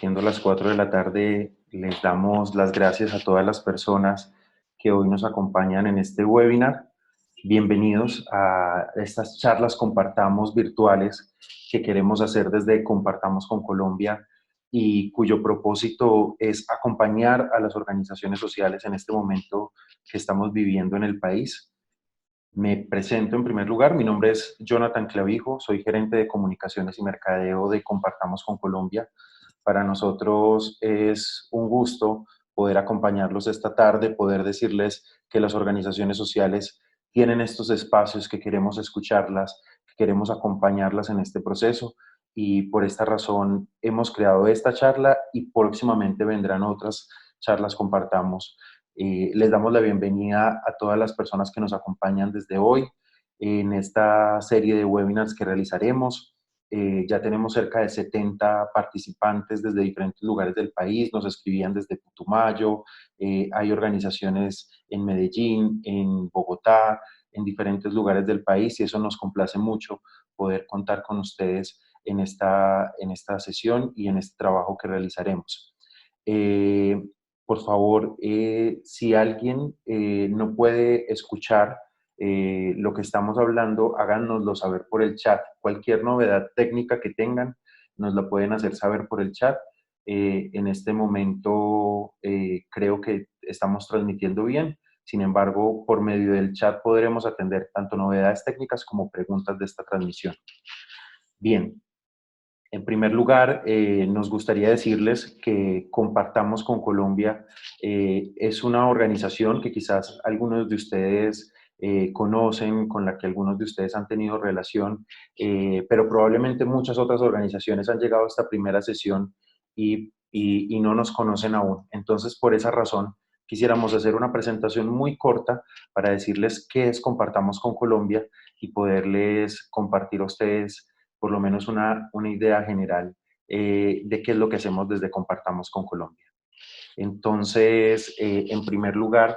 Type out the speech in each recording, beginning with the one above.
siendo las 4 de la tarde, les damos las gracias a todas las personas que hoy nos acompañan en este webinar. Bienvenidos a estas charlas Compartamos virtuales que queremos hacer desde Compartamos con Colombia y cuyo propósito es acompañar a las organizaciones sociales en este momento que estamos viviendo en el país. Me presento en primer lugar, mi nombre es Jonathan Clavijo, soy gerente de comunicaciones y mercadeo de Compartamos con Colombia. Para nosotros es un gusto poder acompañarlos esta tarde, poder decirles que las organizaciones sociales tienen estos espacios, que queremos escucharlas, que queremos acompañarlas en este proceso y por esta razón hemos creado esta charla y próximamente vendrán otras charlas Compartamos. Les damos la bienvenida a todas las personas que nos acompañan desde hoy en esta serie de webinars que realizaremos. Ya tenemos cerca de 70 participantes desde diferentes lugares del país, nos escribían desde Putumayo, hay organizaciones en Medellín, en Bogotá, en diferentes lugares del país y eso nos complace mucho poder contar con ustedes en esta sesión y en este trabajo que realizaremos. Por favor, si alguien no puede escuchar lo que estamos hablando, háganoslo saber por el chat. Cualquier novedad técnica que tengan, nos la pueden hacer saber por el chat. En este momento creo que estamos transmitiendo bien. Sin embargo, por medio del chat podremos atender tanto novedades técnicas como preguntas de esta transmisión. Bien, en primer lugar, nos gustaría decirles que Compartamos con Colombia es una organización que quizás algunos de ustedes conocen, con la que algunos de ustedes han tenido relación, pero probablemente muchas otras organizaciones han llegado a esta primera sesión y no nos conocen aún. Entonces, por esa razón, quisiéramos hacer una presentación muy corta para decirles qué es Compartamos con Colombia y poderles compartir a ustedes por lo menos una idea general de qué es lo que hacemos desde Compartamos con Colombia. Entonces, en primer lugar,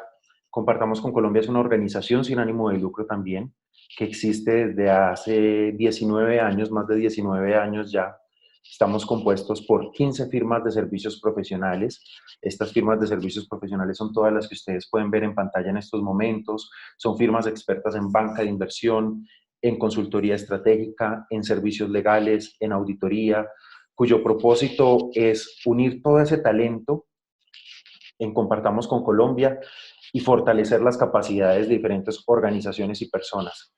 Compartamos con Colombia es una organización sin ánimo de lucro también, que existe desde hace 19 años, más de 19 años ya. Estamos compuestos por 15 firmas de servicios profesionales. Estas firmas de servicios profesionales son todas las que ustedes pueden ver en pantalla en estos momentos. Son firmas expertas en banca de inversión, en consultoría estratégica, en servicios legales, en auditoría, cuyo propósito es unir todo ese talento en Compartamos con Colombia y fortalecer las capacidades de diferentes organizaciones y personas.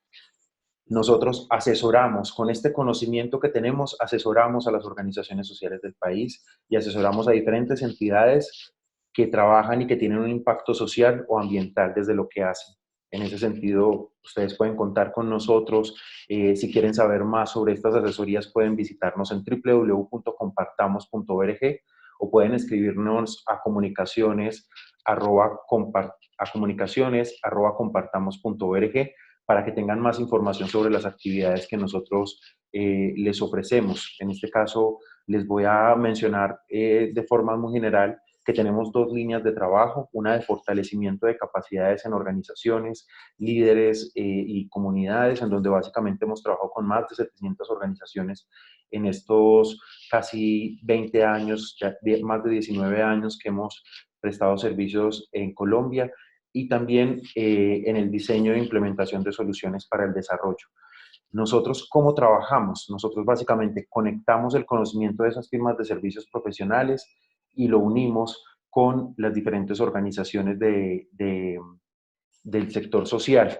Nosotros asesoramos, con este conocimiento que tenemos, asesoramos a las organizaciones sociales del país y asesoramos a diferentes entidades que trabajan y que tienen un impacto social o ambiental desde lo que hacen. En ese sentido, ustedes pueden contar con nosotros. Si quieren saber más sobre estas asesorías, pueden visitarnos en www.compartamos.org o pueden escribirnos a comunicaciones@compartamos.org para que tengan más información sobre las actividades que nosotros les ofrecemos. En este caso, les voy a mencionar de forma muy general que tenemos dos líneas de trabajo, una de fortalecimiento de capacidades en organizaciones, líderes y comunidades, en donde básicamente hemos trabajado con más de 700 organizaciones en estos casi 20 años, ya más de 19 años que hemos prestado servicios en Colombia y también en el diseño e implementación de soluciones para el desarrollo. Nosotros, ¿cómo trabajamos? Nosotros básicamente conectamos el conocimiento de esas firmas de servicios profesionales y lo unimos con las diferentes organizaciones del sector social.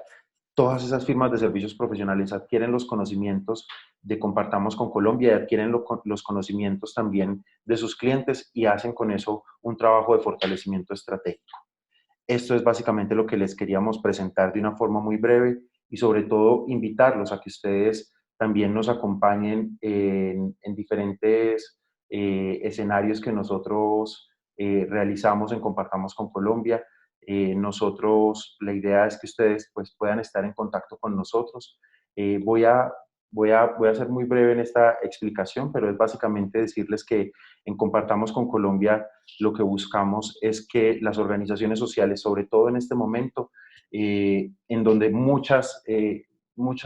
Todas esas firmas de servicios profesionales adquieren los conocimientos de Compartamos con Colombia y adquieren los conocimientos también de sus clientes y hacen con eso un trabajo de fortalecimiento estratégico. Esto es básicamente lo que les queríamos presentar de una forma muy breve y sobre todo invitarlos a que ustedes también nos acompañen en diferentes escenarios que nosotros realizamos en Compartamos con Colombia. Nosotros, la idea es que ustedes pues, puedan estar en contacto con nosotros. Voy a ser muy breve en esta explicación, pero es básicamente decirles que en Compartamos con Colombia lo que buscamos es que las organizaciones sociales, sobre todo en este momento, en donde muchas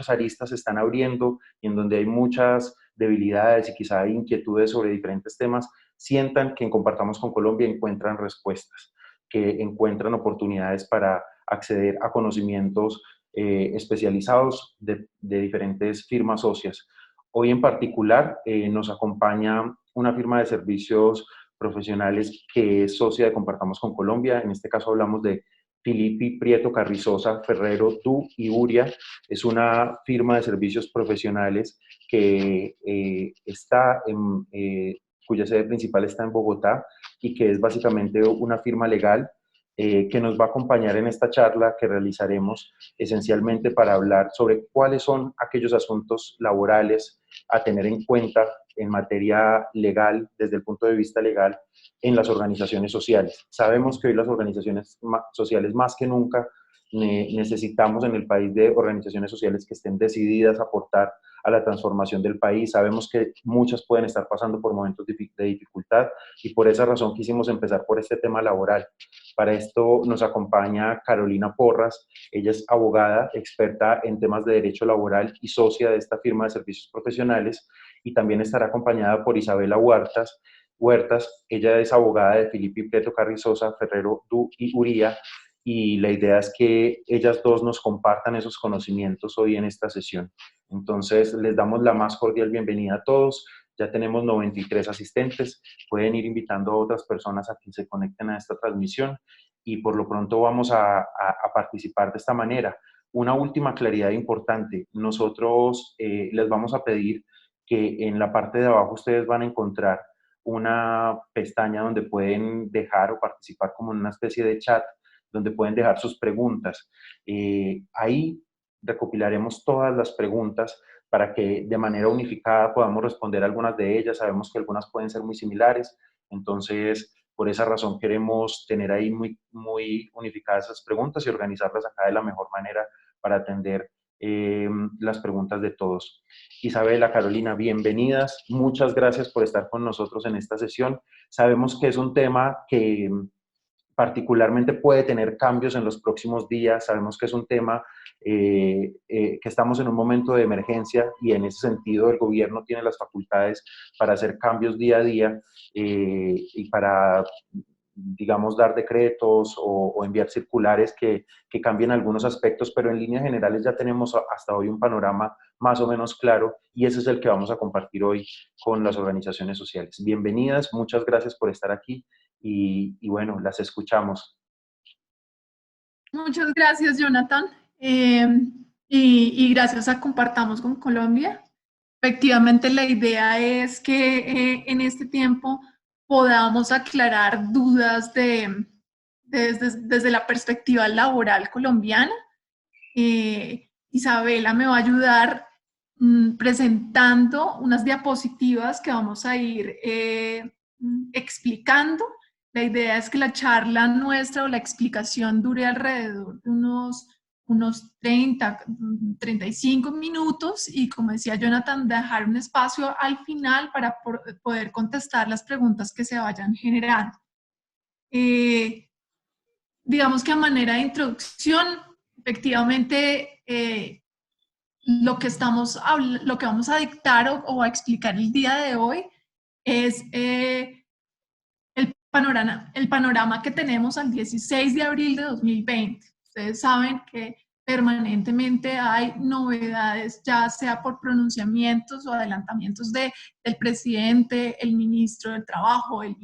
aristas se están abriendo y en donde hay muchas debilidades y quizá inquietudes sobre diferentes temas, sientan que en Compartamos con Colombia encuentran respuestas, que encuentran oportunidades para acceder a conocimientos especializados de diferentes firmas socias. Hoy en particular nos acompaña una firma de servicios profesionales que es socia de Compartamos con Colombia. En este caso hablamos de Filipi Prieto Carrizosa Ferrero Du y Uria. Es una firma de servicios profesionales que cuya sede principal está en Bogotá y que es básicamente una firma legal que nos va a acompañar en esta charla que realizaremos esencialmente para hablar sobre cuáles son aquellos asuntos laborales a tener en cuenta en materia legal, desde el punto de vista legal, en las organizaciones sociales. Sabemos que hoy las organizaciones sociales más que nunca necesitamos en el país de organizaciones sociales que estén decididas a aportar a la transformación del país. Sabemos que muchas pueden estar pasando por momentos de dificultad y por esa razón quisimos empezar por este tema laboral. Para esto nos acompaña Carolina Porras. Ella es abogada, experta en temas de derecho laboral y socia de esta firma de servicios profesionales, y también estará acompañada por Isabela Huertas. Ella es abogada de Filipi Prieto Carrizosa Ferrero Du y Uría, y la idea es que ellas dos nos compartan esos conocimientos hoy en esta sesión. Entonces, les damos la más cordial bienvenida a todos. Ya tenemos 93 asistentes. Pueden ir invitando a otras personas a que se conecten a esta transmisión y por lo pronto vamos a participar de esta manera. Una última claridad importante. Nosotros les vamos a pedir que en la parte de abajo ustedes van a encontrar una pestaña donde pueden dejar o participar como en una especie de chat, donde pueden dejar sus preguntas. Ahí recopilaremos todas las preguntas para que de manera unificada podamos responder algunas de ellas. Sabemos que algunas pueden ser muy similares, entonces por esa razón queremos tener ahí muy unificadas esas preguntas y organizarlas acá de la mejor manera para atender las preguntas de todos. Isabela, Carolina, bienvenidas. Muchas gracias por estar con nosotros en esta sesión. Sabemos que es un tema que particularmente puede tener cambios en los próximos días. Sabemos que es un tema que estamos en un momento de emergencia y en ese sentido el gobierno tiene las facultades para hacer cambios día a día y para, digamos, dar decretos o enviar circulares que cambien algunos aspectos, pero en líneas generales ya tenemos hasta hoy un panorama más o menos claro y ese es el que vamos a compartir hoy con las organizaciones sociales. Bienvenidas, muchas gracias por estar aquí y bueno, las escuchamos. Muchas gracias, Jonathan. Y gracias a Compartamos con Colombia. Efectivamente, la idea es que en este tiempo podamos aclarar dudas desde la perspectiva laboral colombiana. Isabela me va a ayudar presentando unas diapositivas que vamos a ir explicando. La idea es que la charla nuestra o la explicación dure alrededor de unos 35 minutos y, como decía Jonathan, dejar un espacio al final para poder contestar las preguntas que se vayan generando. Digamos que a manera de introducción, efectivamente, lo que vamos a dictar o a explicar el día de hoy es el panorama que tenemos al 16 de abril de 2020. Ustedes saben que permanentemente hay novedades, ya sea por pronunciamientos o adelantamientos del presidente, el ministro del Trabajo, el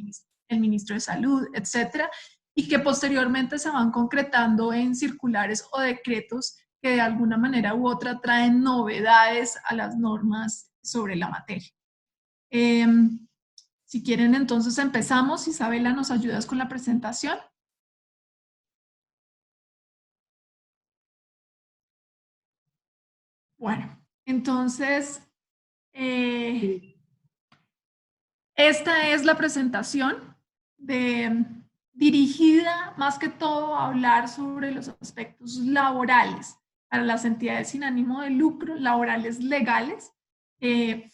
ministro de Salud, etcétera, y que posteriormente se van concretando en circulares o decretos que de alguna manera u otra traen novedades a las normas sobre la materia. Si quieren, entonces empezamos. Isabela, ¿nos ayudas con la presentación? Bueno, entonces, esta es la presentación dirigida más que todo a hablar sobre los aspectos laborales para las entidades sin ánimo de lucro, laborales legales,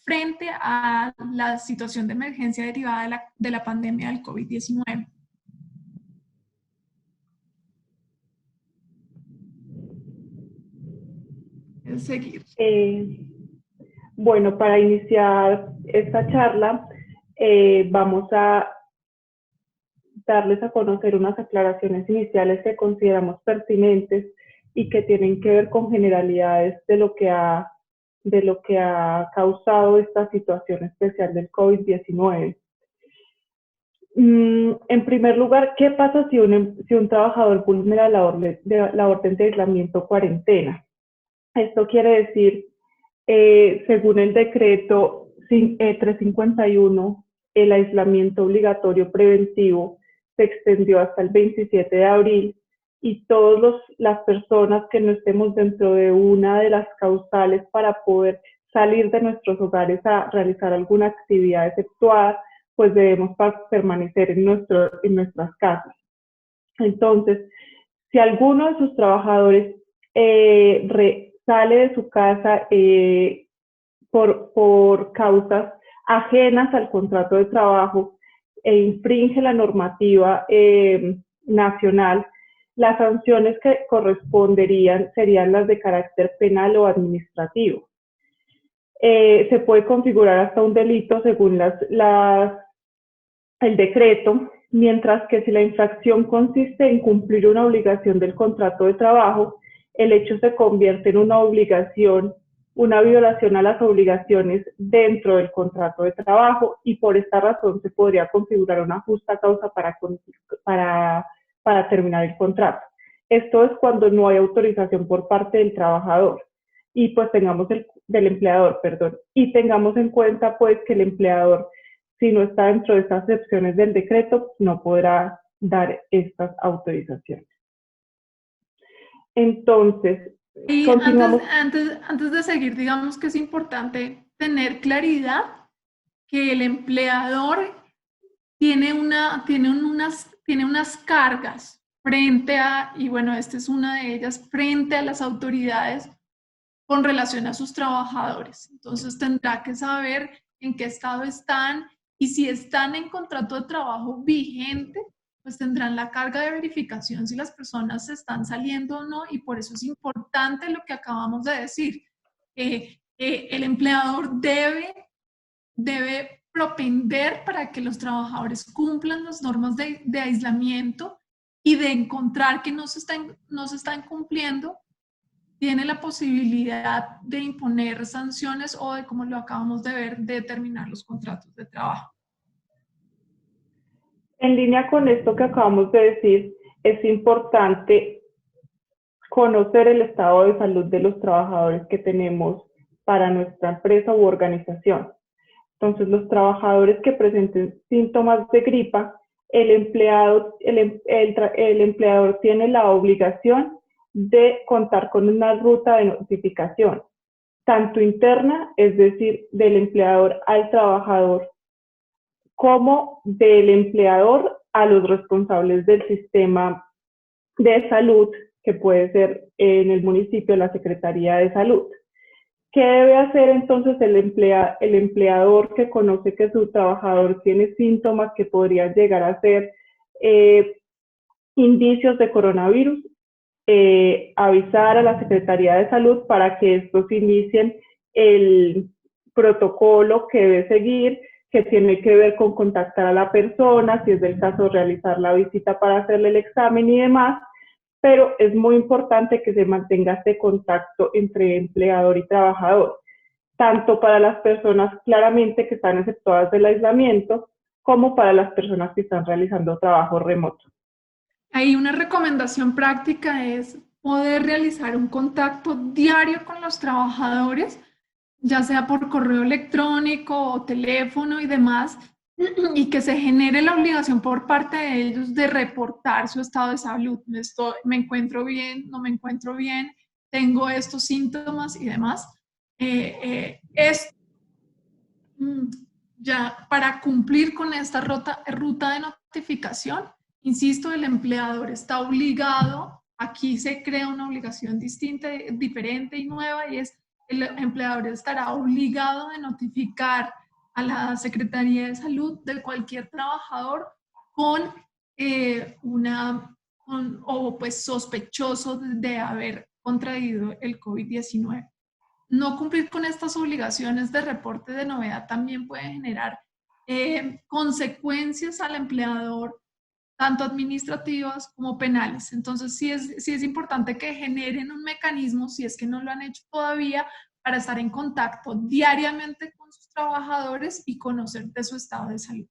frente a la situación de emergencia derivada de la pandemia del COVID-19. Seguir. Bueno, para iniciar esta charla, vamos a darles a conocer unas aclaraciones iniciales que consideramos pertinentes y que tienen que ver con generalidades de lo que ha causado esta situación especial del COVID-19. En primer lugar, ¿qué pasa si un trabajador vulnera la orden de aislamiento o cuarentena? Esto quiere decir, según el decreto 351, el aislamiento obligatorio preventivo se extendió hasta el 27 de abril y todas las personas que no estemos dentro de una de las causales para poder salir de nuestros hogares a realizar alguna actividad efectuada, pues debemos permanecer en nuestras casas. Entonces, si alguno de sus trabajadores sale de su casa por causas ajenas al contrato de trabajo e infringe la normativa nacional, las sanciones que corresponderían serían las de carácter penal o administrativo. Se puede configurar hasta un delito según el decreto, mientras que si la infracción consiste en cumplir una obligación del contrato de trabajo, el hecho se convierte en una obligación, una violación a las obligaciones dentro del contrato de trabajo, y por esta razón se podría configurar una justa causa para terminar el contrato. Esto es cuando no hay autorización por parte del trabajador y pues del empleador, perdón, y tengamos en cuenta pues que el empleador, si no está dentro de estas excepciones del decreto, no podrá dar estas autorizaciones. Entonces, y antes de seguir, digamos que es importante tener claridad que el empleador tiene unas cargas frente a, y bueno, esta es una de ellas, frente a las autoridades con relación a sus trabajadores. Entonces tendrá que saber en qué estado están y si están en contrato de trabajo vigente, pues tendrán la carga de verificación si las personas están saliendo o no, y por eso es importante lo que acabamos de decir. El empleador debe propender para que los trabajadores cumplan las normas de aislamiento, y de encontrar que no se están cumpliendo, tiene la posibilidad de imponer sanciones o de, como lo acabamos de ver, de terminar los contratos de trabajo. En línea con esto que acabamos de decir, es importante conocer el estado de salud de los trabajadores que tenemos para nuestra empresa u organización. Entonces, los trabajadores que presenten síntomas de gripa, el empleador tiene la obligación de contar con una ruta de notificación, tanto interna, es decir, del empleador al trabajador, como del empleador a los responsables del sistema de salud, que puede ser en el municipio la Secretaría de Salud. ¿Qué debe hacer entonces el empleador que conoce que su trabajador tiene síntomas que podrían llegar a ser indicios de coronavirus? Avisar a la Secretaría de Salud para que estos inicien el protocolo que debe seguir, que tiene que ver con contactar a la persona, si es del caso realizar la visita para hacerle el examen y demás, pero es muy importante que se mantenga este contacto entre empleador y trabajador, tanto para las personas claramente que están exceptuadas del aislamiento, como para las personas que están realizando trabajo remoto. Ahí una recomendación práctica es poder realizar un contacto diario con los trabajadores, ya sea por correo electrónico o teléfono y demás, y que se genere la obligación por parte de ellos de reportar su estado de salud. Me encuentro bien, no me encuentro bien, tengo estos síntomas y demás. Ya para cumplir con esta ruta de notificación, insisto, el empleador está obligado, aquí se crea una obligación distinta, diferente y nueva, y es el empleador estará obligado de notificar a la Secretaría de Salud de cualquier trabajador con o pues sospechoso de haber contraído el COVID-19. no cumplir con estas obligaciones de reporte de novedad también puede generar consecuencias al empleador, tanto administrativas como penales. Entonces, sí es importante que generen un mecanismo, si es que no lo han hecho todavía, para estar en contacto diariamente con sus trabajadores y conocer de su estado de salud.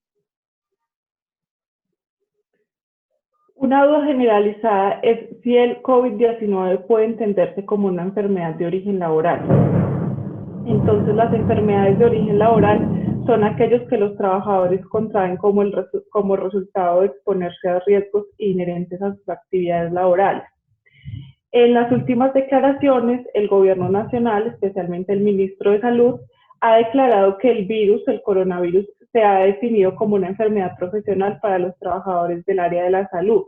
Una duda generalizada es si el COVID-19 puede entenderse como una enfermedad de origen laboral. Entonces, las enfermedades de origen laboral son aquellos que los trabajadores contraen como resultado de exponerse a riesgos inherentes a sus actividades laborales. En las últimas declaraciones, el Gobierno Nacional, especialmente el Ministro de Salud, ha declarado que el coronavirus, se ha definido como una enfermedad profesional para los trabajadores del área de la salud.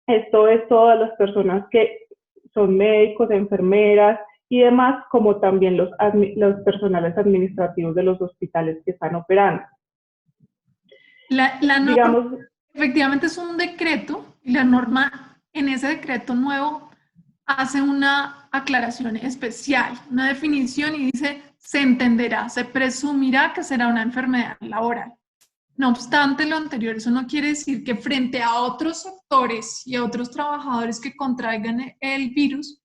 Esto es todas las personas que son médicos, enfermeras y demás, como también los personales administrativos de los hospitales que están operando. La norma, digamos, efectivamente es un decreto, y la norma en ese decreto nuevo hace una aclaración especial, una definición y dice, se entenderá, se presumirá que será una enfermedad laboral. No obstante lo anterior, eso no quiere decir que frente a otros sectores y a otros trabajadores que contraigan el virus,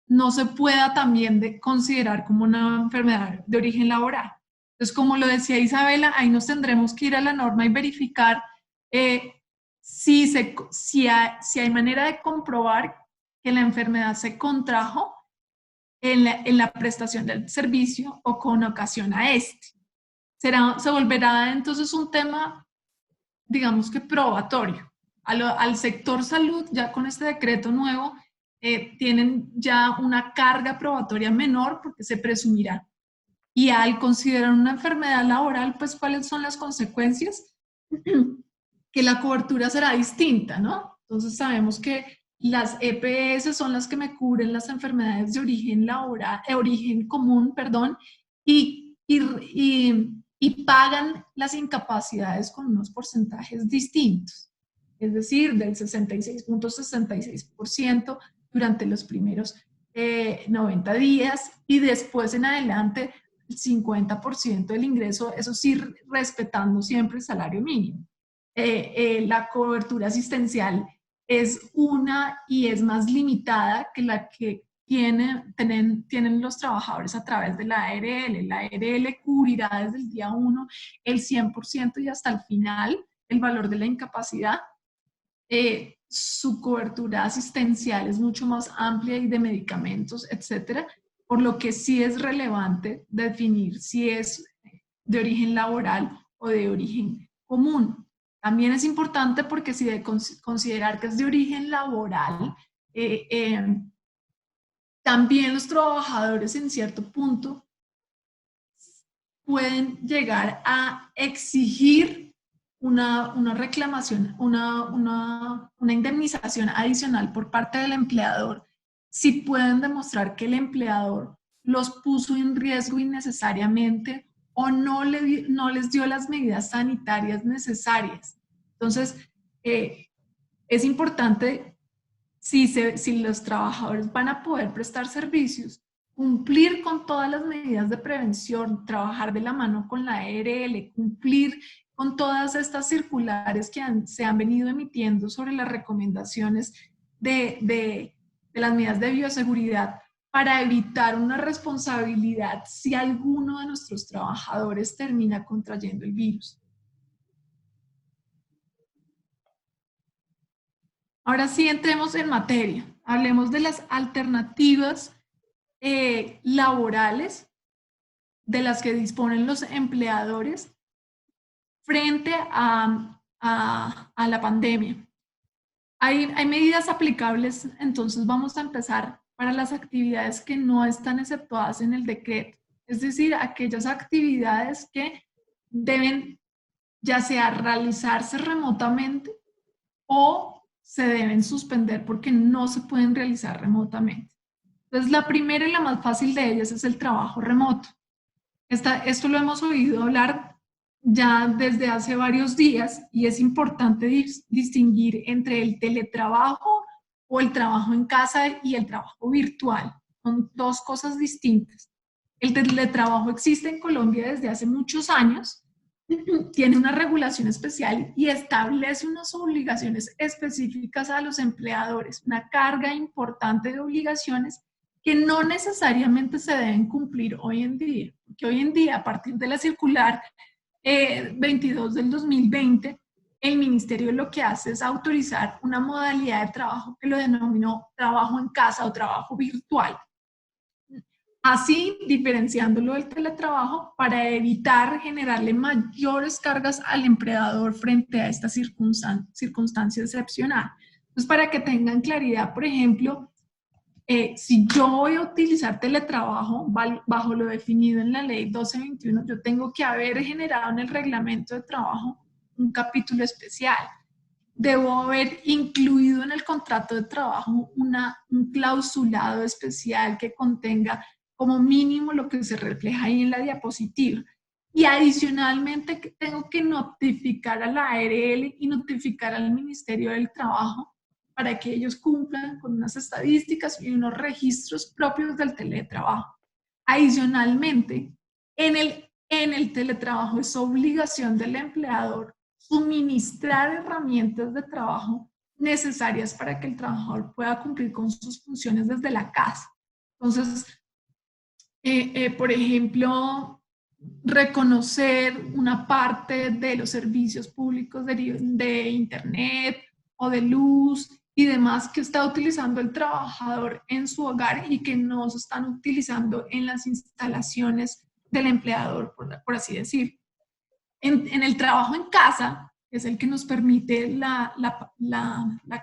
no se pueda también considerar como una enfermedad de origen laboral. Entonces, como lo decía Isabela, ahí nos tendremos que ir a la norma y verificar si hay manera de comprobar que la enfermedad se contrajo en la prestación del servicio o con ocasión a este. Se volverá entonces un tema, digamos que probatorio. Al sector salud, ya con este decreto nuevo, tienen ya una carga probatoria menor porque se presumirá. Y al considerar una enfermedad laboral, pues, ¿cuáles son las consecuencias? Que la cobertura será distinta, ¿no? Entonces sabemos que las EPS son las que me cubren las enfermedades de origen laboral, origen común, perdón, y pagan las incapacidades con unos porcentajes distintos, es decir, del 66.66% durante los primeros 90 días y después en adelante el 50% del ingreso, eso sí, respetando siempre el salario mínimo. La cobertura asistencial es una y es más limitada que la que tienen los trabajadores a través de la ARL. La ARL cubrirá desde el día 1 el 100% y hasta el final el valor de la incapacidad. Su cobertura asistencial es mucho más amplia y de medicamentos, etcétera, por lo que sí es relevante definir si es de origen laboral o de origen común. También es importante porque si de considerar que es de origen laboral, también los trabajadores en cierto punto pueden llegar a exigir una reclamación, una indemnización adicional por parte del empleador si pueden demostrar que el empleador los puso en riesgo innecesariamente o no les dio las medidas sanitarias necesarias. Entonces, es importante, si los trabajadores van a poder prestar servicios, cumplir con todas las medidas de prevención, trabajar de la mano con la ARL, cumplir con todas estas circulares que se han venido emitiendo sobre las recomendaciones de las medidas de bioseguridad para evitar una responsabilidad si alguno de nuestros trabajadores termina contrayendo el virus. Ahora sí, entremos en materia. Hablemos de las alternativas laborales de las que disponen los empleadores frente a la pandemia. Hay medidas aplicables, entonces vamos a empezar para las actividades que no están exceptuadas en el decreto, es decir, aquellas actividades que deben ya sea realizarse remotamente o se deben suspender porque no se pueden realizar remotamente. Entonces, la primera y la más fácil de ellas es el trabajo remoto. Esto lo hemos oído hablar ya desde hace varios días y es importante distinguir entre el teletrabajo o el trabajo en casa y el trabajo virtual. son dos cosas distintas. El teletrabajo existe en Colombia desde hace muchos años, tiene una regulación especial y establece unas obligaciones específicas a los empleadores, una carga importante de obligaciones que no necesariamente se deben cumplir hoy en día, porque hoy en día, a partir de la circular 22 del 2020, el ministerio lo que hace es autorizar una modalidad de trabajo que lo denominó trabajo en casa o trabajo virtual. Así, diferenciándolo del teletrabajo para evitar generarle mayores cargas al empleador frente a esta circunstancia excepcional. Entonces, para que tengan claridad, por ejemplo, si yo voy a utilizar teletrabajo bajo lo definido en la ley 1221, yo tengo que haber generado en el reglamento de trabajo un capítulo especial. Debo haber incluido en el contrato de trabajo un clausulado especial que contenga como mínimo lo que se refleja ahí en la diapositiva. Y adicionalmente tengo que notificar a la ARL y notificar al Ministerio del Trabajo para que ellos cumplan con unas estadísticas y unos registros propios del teletrabajo. Adicionalmente, en el teletrabajo es obligación del empleador suministrar herramientas de trabajo necesarias para que el trabajador pueda cumplir con sus funciones desde la casa. Entonces, por ejemplo, reconocer una parte de los servicios públicos de internet o de luz y demás que está utilizando el trabajador en su hogar y que no se están utilizando en las instalaciones del empleador, por así decir. En el trabajo en casa, que es el que nos permite la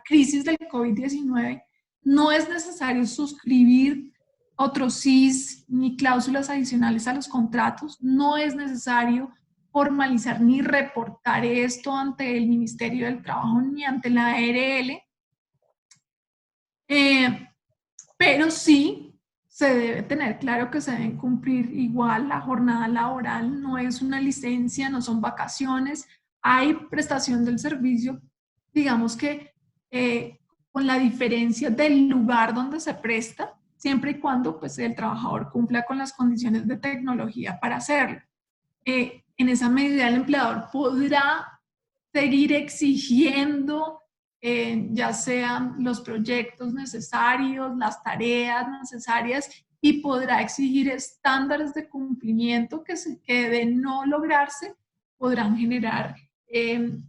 crisis del COVID-19, no es necesario suscribir otros CIS ni cláusulas adicionales a los contratos, no es necesario formalizar ni reportar esto ante el Ministerio del Trabajo ni ante la ARL, pero sí se debe tener claro que se deben cumplir igual la jornada laboral, no es una licencia, no son vacaciones, hay prestación del servicio, digamos que con la diferencia del lugar donde se presta, siempre y cuando pues, el trabajador cumpla con las condiciones de tecnología para hacerlo. En esa medida el empleador podrá seguir exigiendo ya sean los proyectos necesarios, las tareas necesarias, y podrá exigir estándares de cumplimiento que de no lograrse podrán generar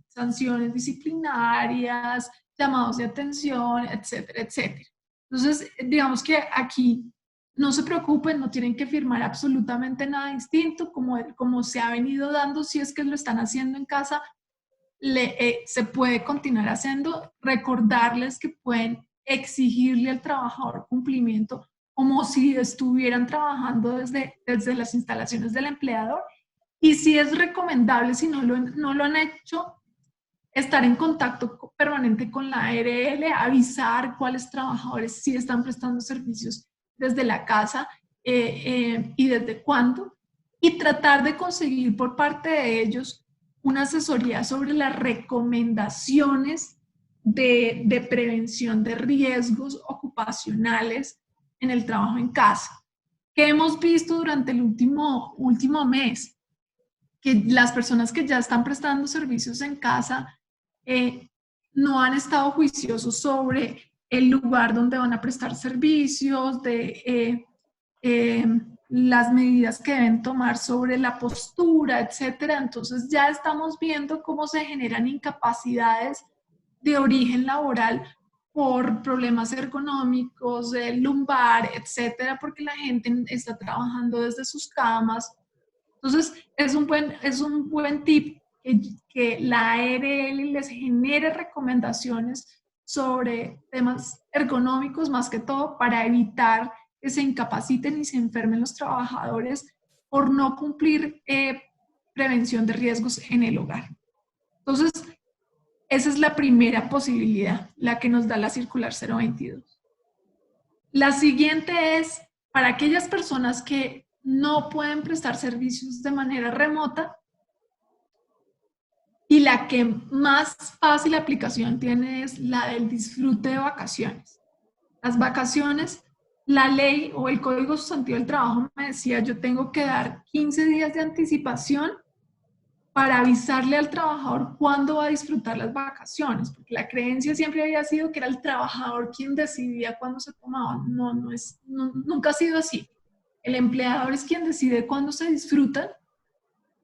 sanciones disciplinarias, llamados de atención, etcétera, etcétera. Entonces, digamos que aquí no se preocupen, no tienen que firmar absolutamente nada distinto, como se ha venido dando, si es que lo están haciendo en casa, se puede continuar haciendo. Recordarles que pueden exigirle al trabajador cumplimiento como si estuvieran trabajando desde las instalaciones del empleador, y si es recomendable, si no lo han hecho, estar en contacto permanente con la ARL, avisar cuáles trabajadores sí están prestando servicios desde la casa y desde cuándo, y tratar de conseguir por parte de ellos una asesoría sobre las recomendaciones de prevención de riesgos ocupacionales en el trabajo en casa. ¿Qué hemos visto durante el último mes? Que las personas que ya están prestando servicios en casa no han estado juiciosos sobre el lugar donde van a prestar servicios, las medidas que deben tomar sobre la postura, etcétera. Entonces ya estamos viendo cómo se generan incapacidades de origen laboral por problemas ergonómicos, lumbar, etcétera, porque la gente está trabajando desde sus camas. Entonces es un buen tip que la ARL les genere recomendaciones sobre temas ergonómicos, más que todo para evitar que se incapaciten y se enfermen los trabajadores por no cumplir prevención de riesgos en el hogar. Entonces, esa es la primera posibilidad, la que nos da la circular 022. La siguiente es para aquellas personas que no pueden prestar servicios de manera remota, y la que más fácil aplicación tiene es la del disfrute de vacaciones. Las vacaciones la ley o el Código Sustantivo del Trabajo me decía, yo tengo que dar 15 días de anticipación para avisarle al trabajador cuándo va a disfrutar las vacaciones, porque la creencia siempre había sido que era el trabajador quien decidía cuándo se tomaban. Nunca ha sido así. El empleador es quien decide cuándo se disfrutan,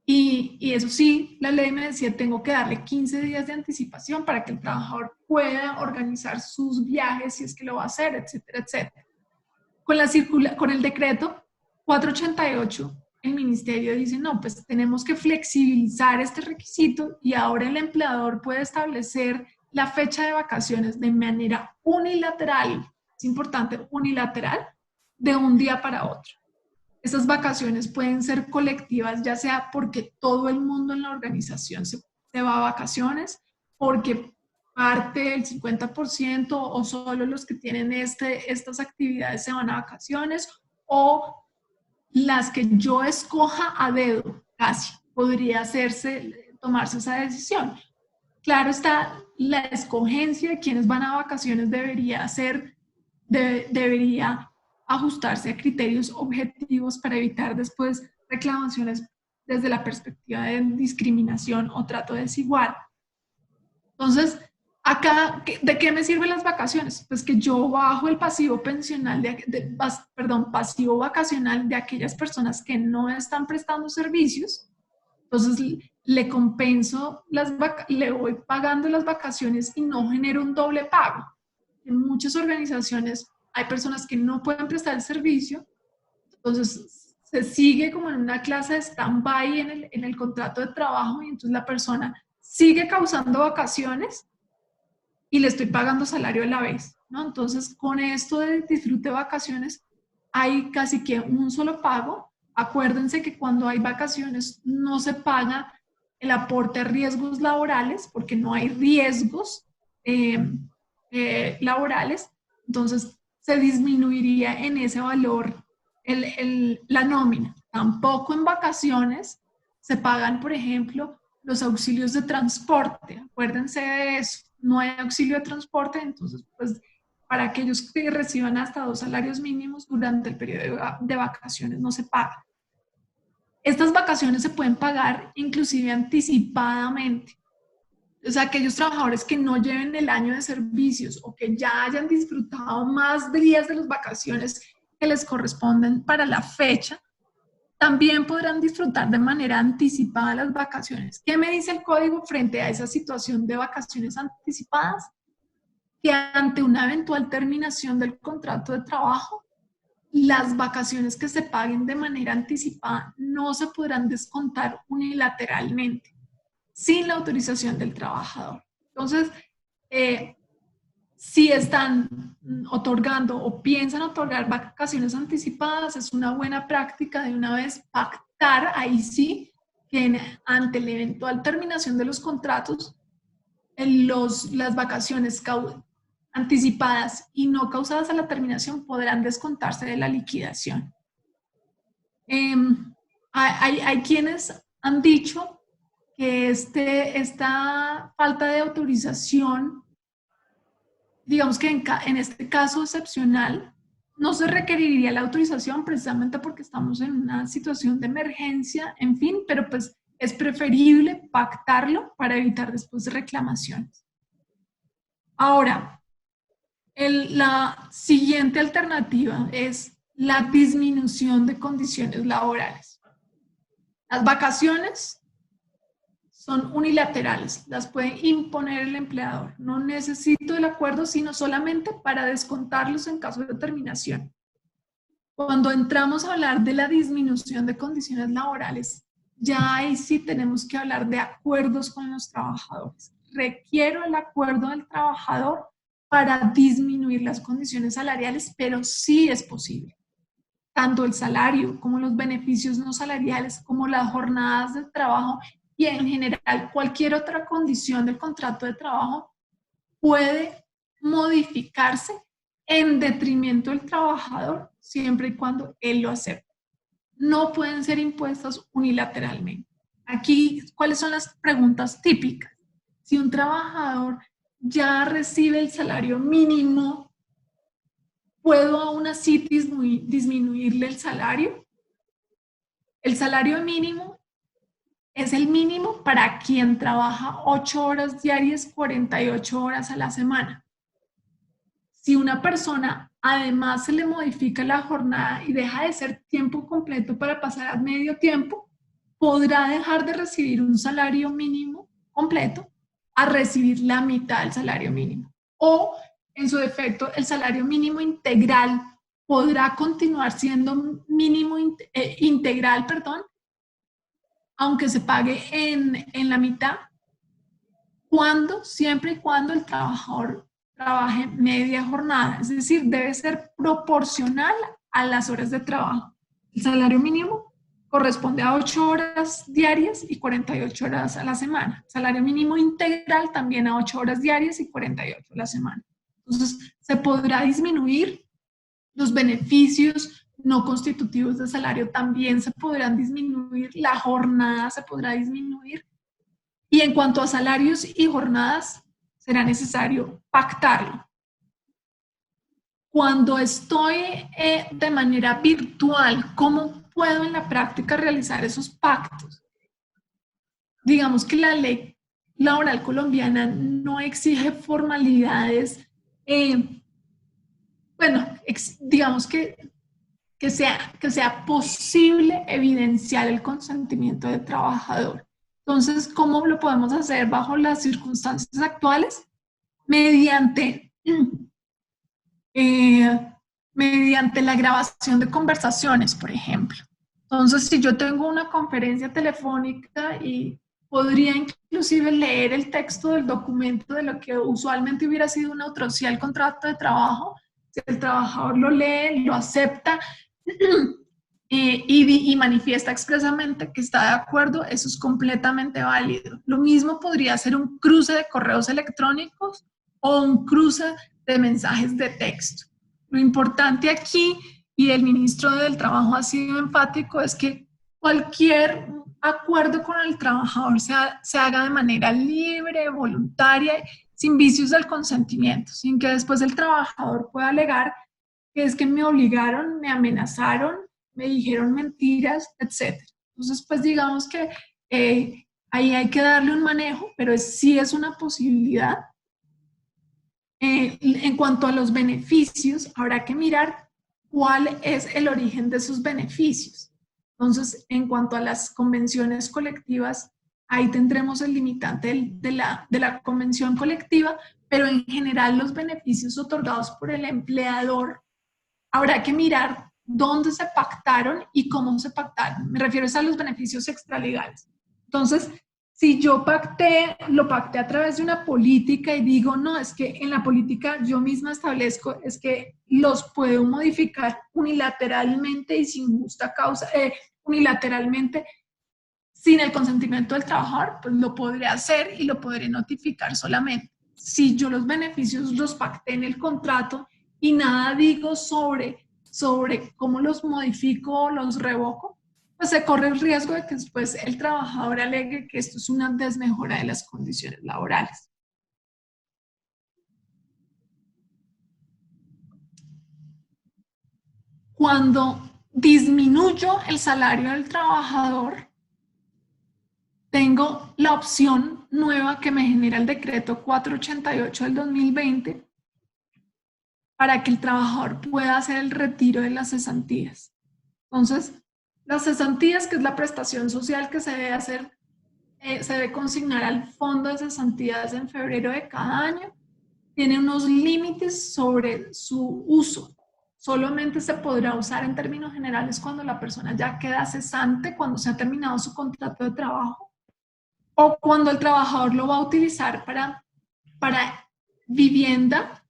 y eso sí, la ley me decía, tengo que darle 15 días de anticipación para que el trabajador pueda organizar sus viajes si es que lo va a hacer, etcétera, etcétera. Con el decreto 488, el ministerio dice, no, pues tenemos que flexibilizar este requisito y ahora el empleador puede establecer la fecha de vacaciones de manera unilateral, es importante, unilateral, de un día para otro. Esas vacaciones pueden ser colectivas, ya sea porque todo el mundo en la organización se va a vacaciones, porque parte del 50% o solo los que tienen estas actividades se van a vacaciones, o las que yo escoja a dedo, casi podría tomarse esa decisión. Claro está, la escogencia de quienes van a vacaciones debería ajustarse a criterios objetivos para evitar después reclamaciones desde la perspectiva de discriminación o trato desigual. Entonces, acá, ¿de qué me sirven las vacaciones? Pues que yo bajo el pasivo pensional, pasivo vacacional de aquellas personas que no están prestando servicios. Entonces, le compenso, le voy pagando las vacaciones y no genero un doble pago. En muchas organizaciones hay personas que no pueden prestar el servicio, entonces se sigue como en una clase de stand-by en el contrato de trabajo, y entonces la persona sigue causando vacaciones y le estoy pagando salario a la vez, ¿no? Entonces, con esto de disfrute de vacaciones, hay casi que un solo pago. Acuérdense que cuando hay vacaciones no se paga el aporte a riesgos laborales, porque no hay riesgos laborales, entonces se disminuiría en ese valor la nómina. Tampoco en vacaciones se pagan, por ejemplo, los auxilios de transporte. Acuérdense de eso. No hay auxilio de transporte, entonces, pues, para aquellos que reciban hasta 2 salarios mínimos durante el periodo de vacaciones no se paga. Estas vacaciones se pueden pagar inclusive anticipadamente. O sea, aquellos trabajadores que no lleven el año de servicios o que ya hayan disfrutado más días de las vacaciones que les corresponden para la fecha, también podrán disfrutar de manera anticipada las vacaciones. ¿Qué me dice el código frente a esa situación de vacaciones anticipadas? Que ante una eventual terminación del contrato de trabajo, las vacaciones que se paguen de manera anticipada no se podrán descontar unilateralmente, sin la autorización del trabajador. Entonces, si están otorgando o piensan otorgar vacaciones anticipadas, es una buena práctica de una vez pactar, ahí sí, que ante la eventual terminación de los contratos, las vacaciones anticipadas y no causadas a la terminación podrán descontarse de la liquidación. Hay quienes han dicho que esta falta de autorización, digamos que en este caso excepcional, no se requeriría la autorización precisamente porque estamos en una situación de emergencia, en fin, pero pues es preferible pactarlo para evitar después reclamaciones. Ahora, la siguiente alternativa es la disminución de condiciones laborales. Las vacaciones son unilaterales, las puede imponer el empleador. No necesito el acuerdo, sino solamente para descontarlos en caso de terminación. Cuando entramos a hablar de la disminución de condiciones laborales, ya ahí sí tenemos que hablar de acuerdos con los trabajadores. Requiero el acuerdo del trabajador para disminuir las condiciones salariales, pero sí es posible. Tanto el salario como los beneficios no salariales, como las jornadas de trabajo y en general cualquier otra condición del contrato de trabajo puede modificarse en detrimento del trabajador siempre y cuando él lo acepte. No pueden ser impuestas unilateralmente. Aquí, ¿cuáles son las preguntas típicas? Si un trabajador ya recibe el salario mínimo ¿Puedo aún así disminuirle el salario? El salario mínimo es el mínimo para quien trabaja 8 horas diarias, 48 horas a la semana. Si una persona además se le modifica la jornada y deja de ser tiempo completo para pasar a medio tiempo, podrá dejar de recibir un salario mínimo completo a recibir la mitad del salario mínimo. O, en su defecto, el salario mínimo integral podrá continuar siendo mínimo integral, aunque se pague en la mitad, siempre y cuando el trabajador trabaje media jornada, es decir, debe ser proporcional a las horas de trabajo. El salario mínimo corresponde a 8 horas diarias y 48 horas a la semana. El salario mínimo integral también a 8 horas diarias y 48 a la semana. Entonces, se podrá disminuir los beneficios no constitutivos de salario, también se podrán disminuir, la jornada se podrá disminuir. Y en cuanto a salarios y jornadas, será necesario pactarlo. Cuando estoy de manera virtual, ¿cómo puedo en la práctica realizar esos pactos? Digamos que la ley laboral colombiana no exige formalidades, digamos que sea posible evidenciar el consentimiento del trabajador. Entonces, ¿cómo lo podemos hacer bajo las circunstancias actuales? Mediante la grabación de conversaciones, por ejemplo. Entonces, si yo tengo una conferencia telefónica y podría inclusive leer el texto del documento de lo que usualmente hubiera sido una autoría al contrato de trabajo, si el trabajador lo lee, lo acepta y manifiesta expresamente que está de acuerdo, eso es completamente válido. Lo mismo podría ser un cruce de correos electrónicos o un cruce de mensajes de texto. Lo importante aquí, y el ministro del Trabajo ha sido enfático, es que cualquier acuerdo con el trabajador se haga de manera libre, voluntaria, sin vicios del consentimiento, sin que después el trabajador pueda alegar que es que me obligaron, me amenazaron, me dijeron mentiras, etc. Entonces, pues digamos que ahí hay que darle un manejo, pero sí es una posibilidad. En cuanto a los beneficios, habrá que mirar cuál es el origen de esos beneficios. Entonces, en cuanto a las convenciones colectivas, ahí tendremos el limitante de la convención colectiva, pero en general los beneficios otorgados por el empleador, habrá que mirar dónde se pactaron y cómo se pactaron. Me refiero a los beneficios extralegales. Entonces, si yo lo pacté a través de una política y digo, no, es que en la política yo misma establezco, es que los puedo modificar unilateralmente y sin justa causa, unilateralmente, sin el consentimiento del trabajador, pues lo podré hacer y lo podré notificar solamente. Si yo los beneficios los pacté en el contrato y nada digo sobre cómo los modifico o los revoco, pues se corre el riesgo de que después el trabajador alegue que esto es una desmejora de las condiciones laborales. Cuando disminuyo el salario del trabajador, tengo la opción nueva que me genera el decreto 488 del 2020 para que el trabajador pueda hacer el retiro de las cesantías. Entonces, las cesantías, que es la prestación social que se debe hacer, se debe consignar al fondo de cesantías en febrero de cada año, tiene unos límites sobre su uso. Solamente se podrá usar en términos generales cuando la persona ya queda cesante, cuando se ha terminado su contrato de trabajo, o cuando el trabajador lo va a utilizar para vivienda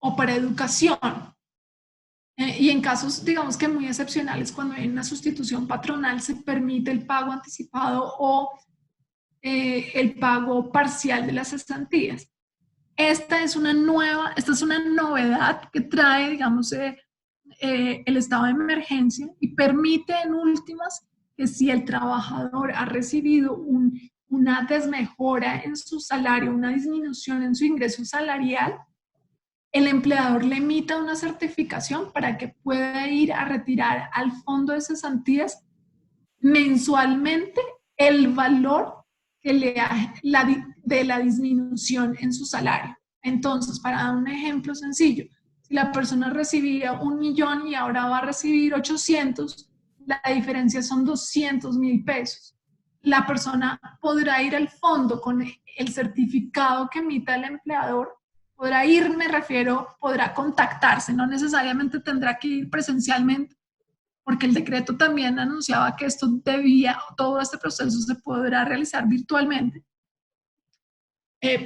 o para educación. Y en casos, digamos que muy excepcionales, cuando hay una sustitución patronal, se permite el pago anticipado o el pago parcial de las cesantías. Esta es una novedad que trae, digamos, el estado de emergencia y permite en últimas que si el trabajador ha recibido una desmejora en su salario, una disminución en su ingreso salarial, el empleador le emita una certificación para que pueda ir a retirar al fondo de cesantías mensualmente el valor que de la disminución en su salario. Entonces, para dar un ejemplo sencillo, si la persona recibía 1 millón y ahora va a recibir 800, la diferencia son 200.000 pesos. La persona podrá ir al fondo con el certificado que emita el empleador, podrá ir, me refiero, podrá contactarse, no necesariamente tendrá que ir presencialmente, porque el decreto también anunciaba que todo este proceso se podrá realizar virtualmente.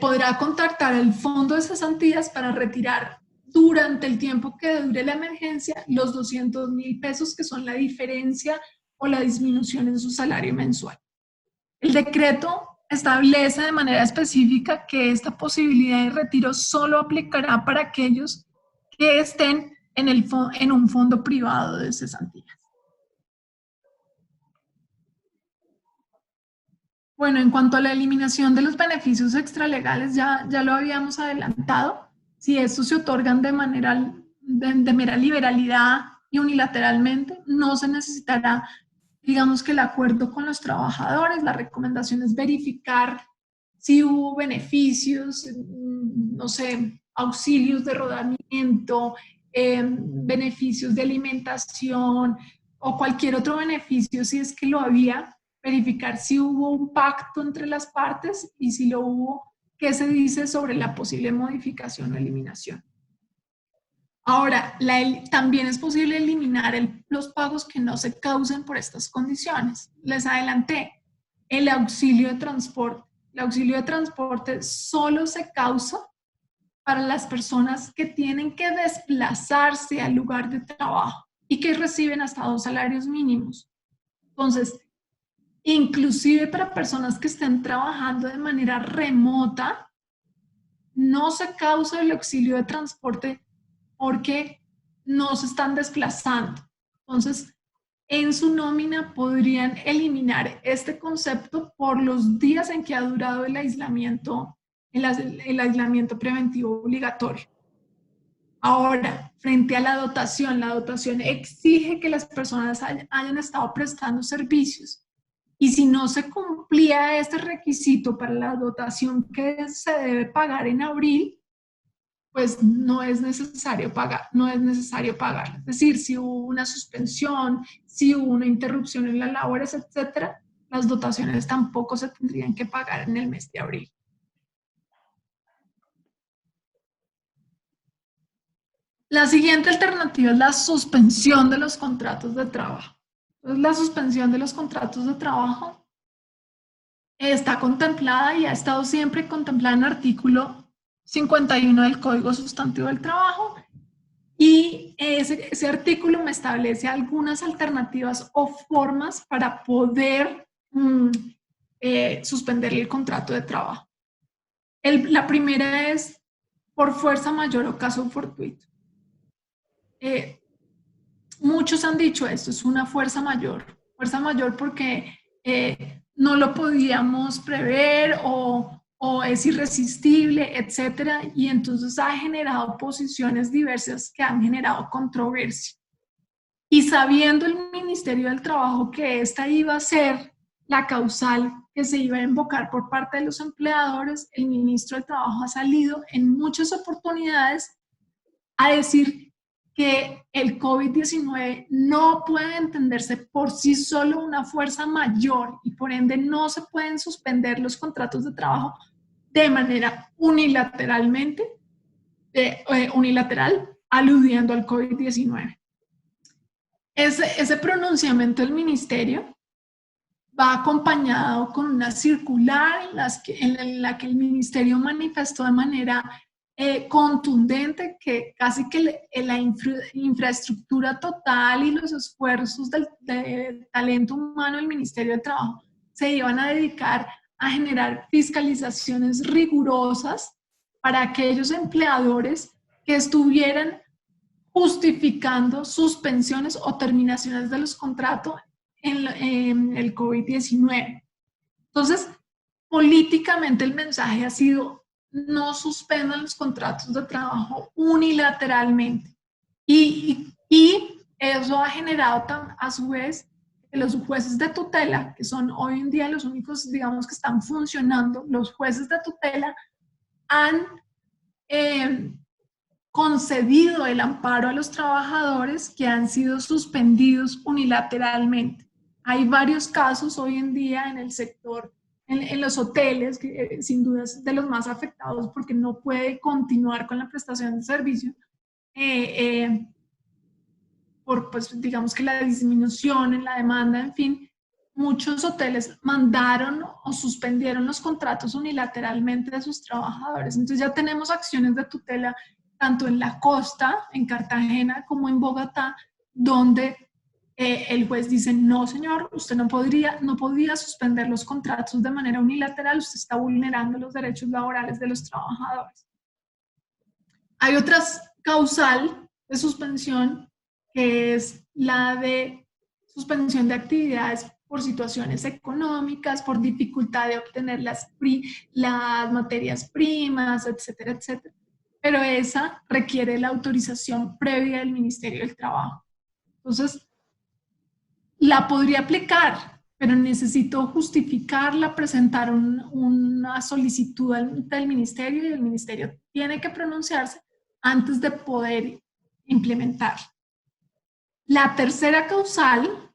Podrá contactar el fondo de cesantías para retirar durante el tiempo que dure la emergencia los 200.000 pesos que son la diferencia o la disminución en su salario mensual. El decreto establece de manera específica que esta posibilidad de retiro solo aplicará para aquellos que estén en un fondo privado de cesantías. Bueno, en cuanto a la eliminación de los beneficios extralegales, ya lo habíamos adelantado. Si estos se otorgan de mera liberalidad y unilateralmente, no se necesitará, digamos, que el acuerdo con los trabajadores. La recomendación es verificar si hubo beneficios, no sé, auxilios de rodamiento, beneficios de alimentación o cualquier otro beneficio, si es que lo había. Verificar si hubo un pacto entre las partes y si lo hubo, qué se dice sobre la posible modificación o eliminación. Ahora, también es posible eliminar los pagos que no se causen por estas condiciones. Les adelanté, el auxilio de transporte. El auxilio de transporte solo se causa para las personas que tienen que desplazarse al lugar de trabajo y que reciben hasta 2 salarios mínimos. Entonces, inclusive para personas que estén trabajando de manera remota, no se causa el auxilio de transporte porque no se están desplazando. Entonces, en su nómina podrían eliminar este concepto por los días en que ha durado el aislamiento preventivo obligatorio. Ahora, frente a la dotación exige que las personas hayan estado prestando servicios. Y si no se cumplía este requisito para la dotación que se debe pagar en abril, pues no es necesario pagar. Es decir, si hubo una suspensión, si hubo una interrupción en las labores, etcétera, las dotaciones tampoco se tendrían que pagar en el mes de abril. La siguiente alternativa es la suspensión de los contratos de trabajo. Entonces, la suspensión de los contratos de trabajo está contemplada y ha estado siempre contemplada en el artículo 51 del Código Sustantivo del Trabajo, y ese artículo me establece algunas alternativas o formas para poder suspender el contrato de trabajo. La primera es por fuerza mayor o caso fortuito. Muchos han dicho esto, es una fuerza mayor porque no lo podíamos prever o es irresistible, etcétera, y entonces ha generado posiciones diversas que han generado controversia. Y sabiendo el Ministerio del Trabajo que esta iba a ser la causal que se iba a invocar por parte de los empleadores, el Ministro del Trabajo ha salido en muchas oportunidades a decir que el COVID-19 no puede entenderse por sí solo una fuerza mayor y por ende no se pueden suspender los contratos de trabajo de manera unilateral, aludiendo al COVID-19. Ese pronunciamiento del ministerio va acompañado con una circular en la que el ministerio manifestó de manera contundente que casi que la infraestructura total y los esfuerzos del talento humano del Ministerio de Trabajo se iban a dedicar a generar fiscalizaciones rigurosas para aquellos empleadores que estuvieran justificando suspensiones o terminaciones de los contratos en el COVID-19. Entonces, políticamente el mensaje ha sido no suspendan los contratos de trabajo unilateralmente. Y eso ha generado a su vez que los jueces de tutela, que son hoy en día los únicos, digamos, que están funcionando, los jueces de tutela han concedido el amparo a los trabajadores que han sido suspendidos unilateralmente. Hay varios casos hoy en día en el sector, en los hoteles, que sin duda es de los más afectados porque no puede continuar con la prestación de servicio por, pues, digamos que la disminución en la demanda, en fin. Muchos hoteles mandaron o suspendieron los contratos unilateralmente de sus trabajadores. Entonces ya tenemos acciones de tutela tanto en la costa, en Cartagena, como en Bogotá, donde el juez dice, no señor, usted no podría suspender los contratos de manera unilateral, usted está vulnerando los derechos laborales de los trabajadores. Hay otra causal de suspensión, que es la de suspensión de actividades por situaciones económicas, por dificultad de obtener las materias primas, etcétera, etcétera. Pero esa requiere la autorización previa del Ministerio del Trabajo. Entonces, la podría aplicar, pero necesito justificarla, presentar una solicitud del Ministerio, y el Ministerio tiene que pronunciarse antes de poder implementar. La tercera causal,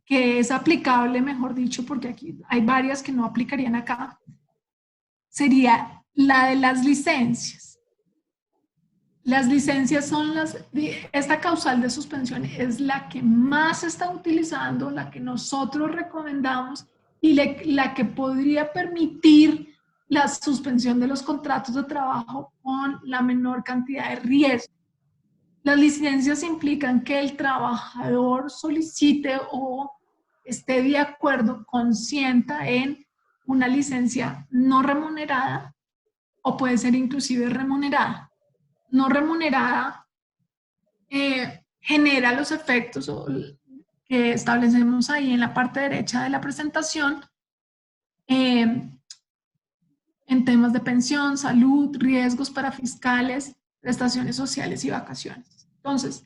que es aplicable, mejor dicho, porque aquí hay varias que no aplicarían acá, sería la de las licencias. Las licencias son esta causal de suspensión es la que más se está utilizando, la que nosotros recomendamos y la que podría permitir la suspensión de los contratos de trabajo con la menor cantidad de riesgo. Las licencias implican que el trabajador solicite o esté de acuerdo, consienta en una licencia no remunerada o puede ser inclusive remunerada. No remunerada genera los efectos que establecemos ahí en la parte derecha de la presentación en temas de pensión, salud, riesgos para fiscales, prestaciones sociales y vacaciones. Entonces,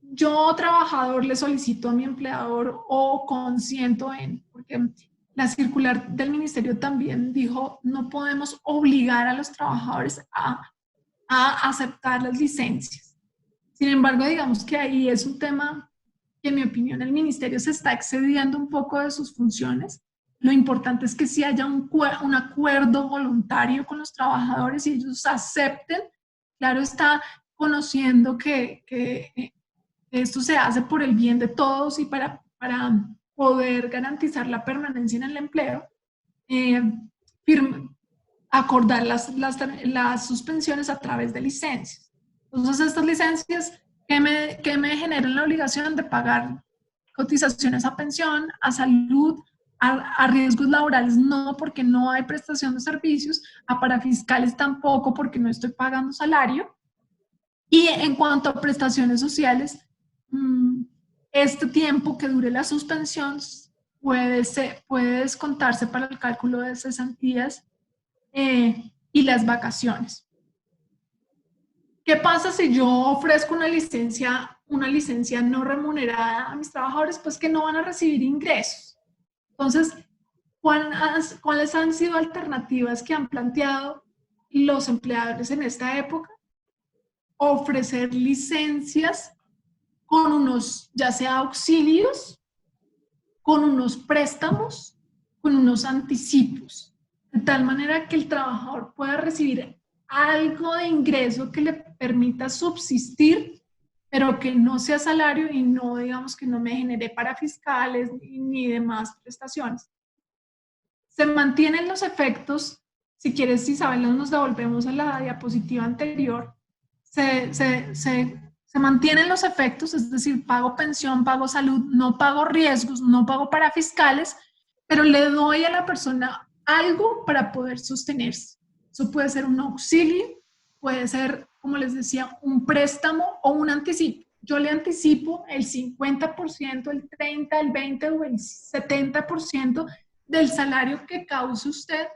yo, trabajador, le solicito a mi empleador o consiento porque la circular del ministerio también dijo, no podemos obligar a los trabajadores a aceptar las licencias. Sin embargo, digamos que ahí es un tema que, en mi opinión, el ministerio se está excediendo un poco de sus funciones. Lo importante es que sí haya un acuerdo voluntario con los trabajadores y ellos acepten. Claro está, conociendo que esto se hace por el bien de todos y para poder garantizar la permanencia en el empleo, acordar las suspensiones a través de licencias. Entonces, estas licencias que me generan la obligación de pagar cotizaciones a pensión, a salud, a riesgos laborales, no, porque no hay prestación de servicios, a parafiscales tampoco, porque no estoy pagando salario. Y en cuanto a prestaciones sociales, este tiempo que dure la suspensión puede descontarse para el cálculo de cesantías y las vacaciones. ¿Qué pasa si yo ofrezco una licencia no remunerada a mis trabajadores? Pues que no van a recibir ingresos. Entonces, ¿cuáles han sido alternativas que han planteado los empleadores en esta época? Ofrecer licencias con unos, ya sea auxilios, con unos préstamos, con unos anticipos, de tal manera que el trabajador pueda recibir algo de ingreso que le permita subsistir, pero que no sea salario y no, digamos, que no me genere parafiscales ni demás prestaciones. Se mantienen los efectos, si quieres, Isabela, nos devolvemos a la diapositiva anterior, se mantienen los efectos, es decir, pago pensión, pago salud, no pago riesgos, no pago parafiscales, pero le doy a la persona algo para poder sostenerse. Eso puede ser un auxilio, puede ser, como les decía, un préstamo o un anticipo. Yo le anticipo el 50%, el 30%, el 20% o el 70% del salario que cause usted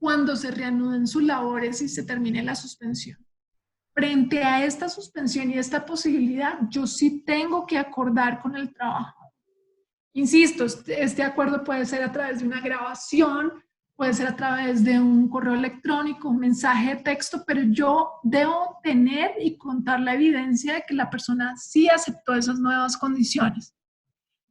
cuando se reanuden sus labores y se termine la suspensión. Frente a esta suspensión y esta posibilidad, yo sí tengo que acordar con el trabajador. Insisto, este acuerdo puede ser a través de una grabación, puede ser a través de un correo electrónico, un mensaje de texto, pero yo debo tener y contar la evidencia de que la persona sí aceptó esas nuevas condiciones.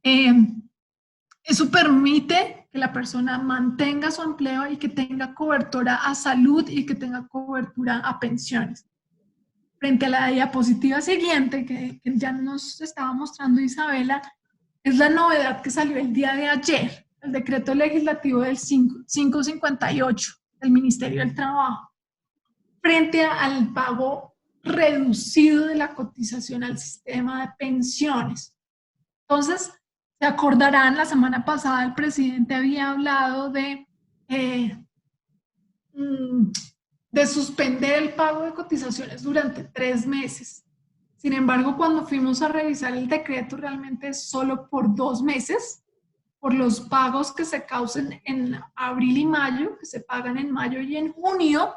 Eso permite que la persona mantenga su empleo y que tenga cobertura a salud y que tenga cobertura a pensiones. Frente a la diapositiva siguiente, que ya nos estaba mostrando Isabela, es la novedad que salió el día de ayer, el decreto legislativo del 558 del Ministerio del Trabajo, frente al pago reducido de la cotización al sistema de pensiones. Entonces, se acordarán, la semana pasada el presidente había hablado de suspender el pago de cotizaciones durante 3 meses. Sin embargo, cuando fuimos a revisar el decreto, realmente es solo por 2 meses, por los pagos que se causen en abril y mayo, que se pagan en mayo y en junio,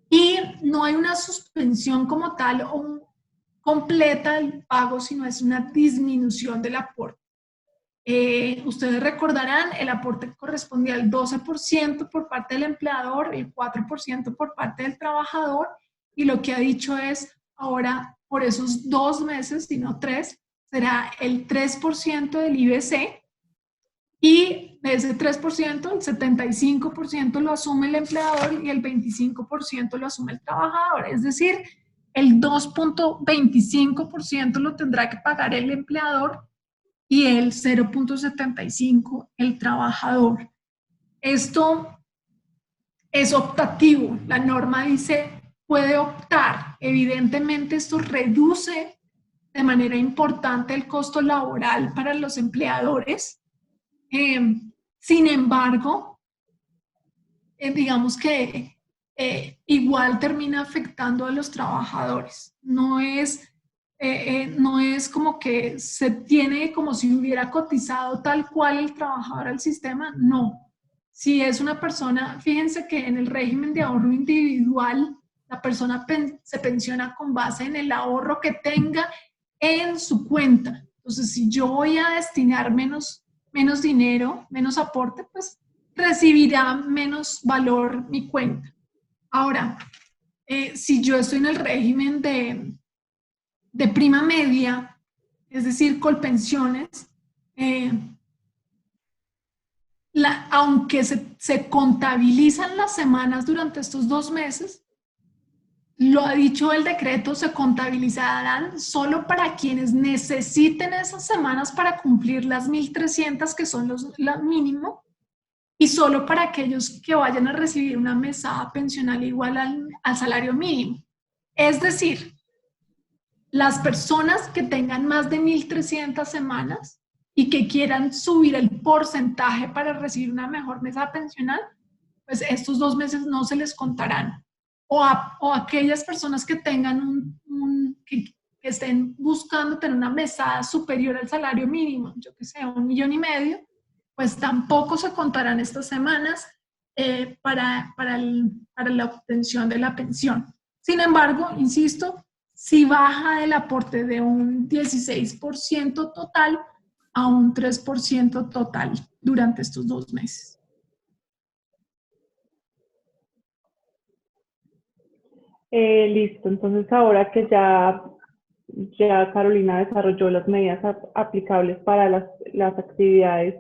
y no hay una suspensión como tal o completa del pago, sino es una disminución del aporte. Ustedes recordarán, el aporte correspondía al 12% por parte del empleador, el 4% por parte del trabajador, y lo que ha dicho es, ahora por esos 2 meses, si no 3, será el 3% del IBC, y de ese 3%, el 75% lo asume el empleador y el 25% lo asume el trabajador. Es decir, el 2.25% lo tendrá que pagar el empleador y el 0.75% el trabajador. Esto es optativo. La norma dice, puede optar. Evidentemente, esto reduce de manera importante el costo laboral para los empleadores. Sin embargo, digamos que igual termina afectando a los trabajadores. No es como que se tiene como si hubiera cotizado tal cual el trabajador al sistema, no. Si es una persona, fíjense que en el régimen de ahorro individual, la persona se pensiona con base en el ahorro que tenga en su cuenta. Entonces, si yo voy a destinar menos dinero, menos aporte, pues recibirá menos valor mi cuenta. Ahora, si yo estoy en el régimen de prima media, es decir, Colpensiones, aunque se contabilizan las semanas durante estos 2 meses, lo ha dicho el decreto, se contabilizarán solo para quienes necesiten esas semanas para cumplir las 1.300, que son los mínimo, y solo para aquellos que vayan a recibir una mesada pensional igual al salario mínimo. Es decir, las personas que tengan más de 1.300 semanas y que quieran subir el porcentaje para recibir una mejor mesada pensional, pues estos 2 meses no se les contarán. O aquellas personas que tengan que estén buscando tener una mesada superior al salario mínimo, yo que sé, 1,5 millones, pues tampoco se contarán estas semanas para la obtención de la pensión. Sin embargo, insisto, si baja el aporte de un 16% total a un 3% total durante estos 2 meses. Listo, entonces ahora que ya Carolina desarrolló las medidas aplicables para las actividades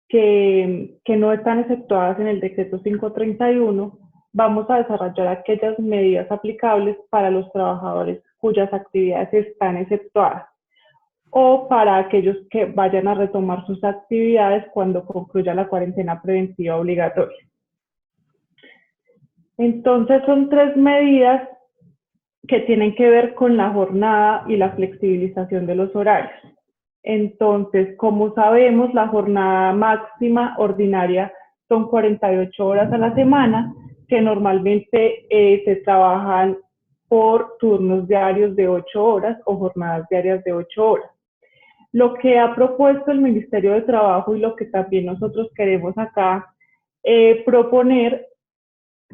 que no están exceptuadas en el decreto 531, vamos a desarrollar aquellas medidas aplicables para los trabajadores cuyas actividades están exceptuadas o para aquellos que vayan a retomar sus actividades cuando concluya la cuarentena preventiva obligatoria. Entonces son 3 medidas que tienen que ver con la jornada y la flexibilización de los horarios. Entonces, como sabemos, la jornada máxima ordinaria son 48 horas a la semana, que normalmente se trabajan por turnos diarios de 8 horas o jornadas diarias de 8 horas. Lo que ha propuesto el Ministerio de Trabajo y lo que también nosotros queremos acá proponer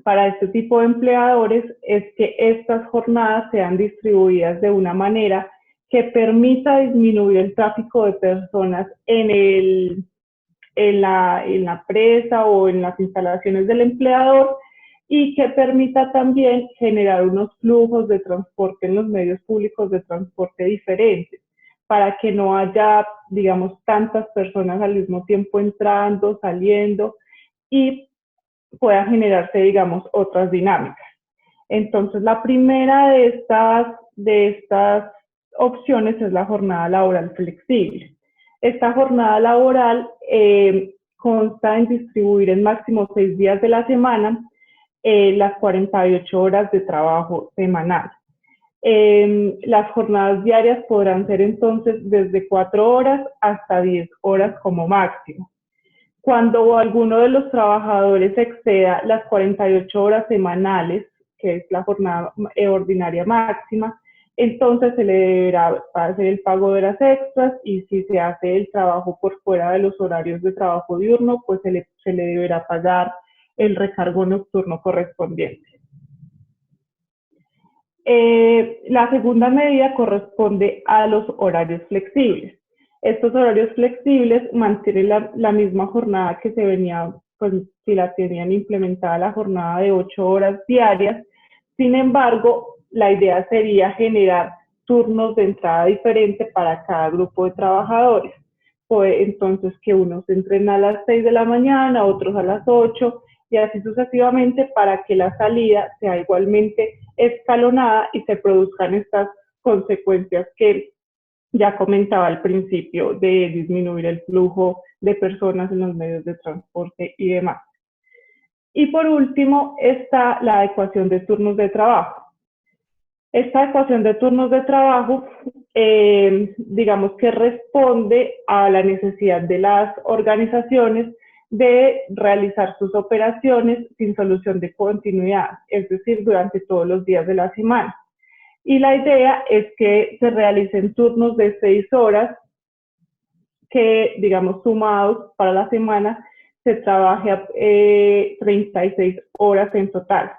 para este tipo de empleadores es que estas jornadas sean distribuidas de una manera que permita disminuir el tráfico de personas en la presa o en las instalaciones del empleador y que permita también generar unos flujos de transporte en los medios públicos de transporte diferentes, para que no haya, digamos, tantas personas al mismo tiempo entrando, saliendo y pueda generarse, digamos, otras dinámicas. Entonces, la primera de estas opciones es la jornada laboral flexible. Esta jornada laboral consta en distribuir en máximo 6 días de la semana las 48 horas de trabajo semanal. Las jornadas diarias podrán ser entonces desde 4 horas hasta 10 horas como máximo. Cuando alguno de los trabajadores exceda las 48 horas semanales, que es la jornada ordinaria máxima, entonces se le deberá hacer el pago de las extras y si se hace el trabajo por fuera de los horarios de trabajo diurno, pues se le deberá pagar el recargo nocturno correspondiente. La segunda medida corresponde a los horarios flexibles. Estos horarios flexibles mantienen la misma jornada que se venía, pues si la tenían implementada la jornada de 8 horas diarias. Sin embargo, la idea sería generar turnos de entrada diferente para cada grupo de trabajadores. Pues entonces que unos entren a las 6 de la mañana, otros a las 8 y así sucesivamente para que la salida sea igualmente escalonada y se produzcan estas consecuencias que ya comentaba al principio de disminuir el flujo de personas en los medios de transporte y demás. Y por último está la adecuación de turnos de trabajo. Esta adecuación de turnos de trabajo, digamos que responde a la necesidad de las organizaciones de realizar sus operaciones sin solución de continuidad, es decir, durante todos los días de la semana. Y la idea es que se realicen turnos de 6 horas que, digamos, sumados para la semana, se trabaje 36 horas en total.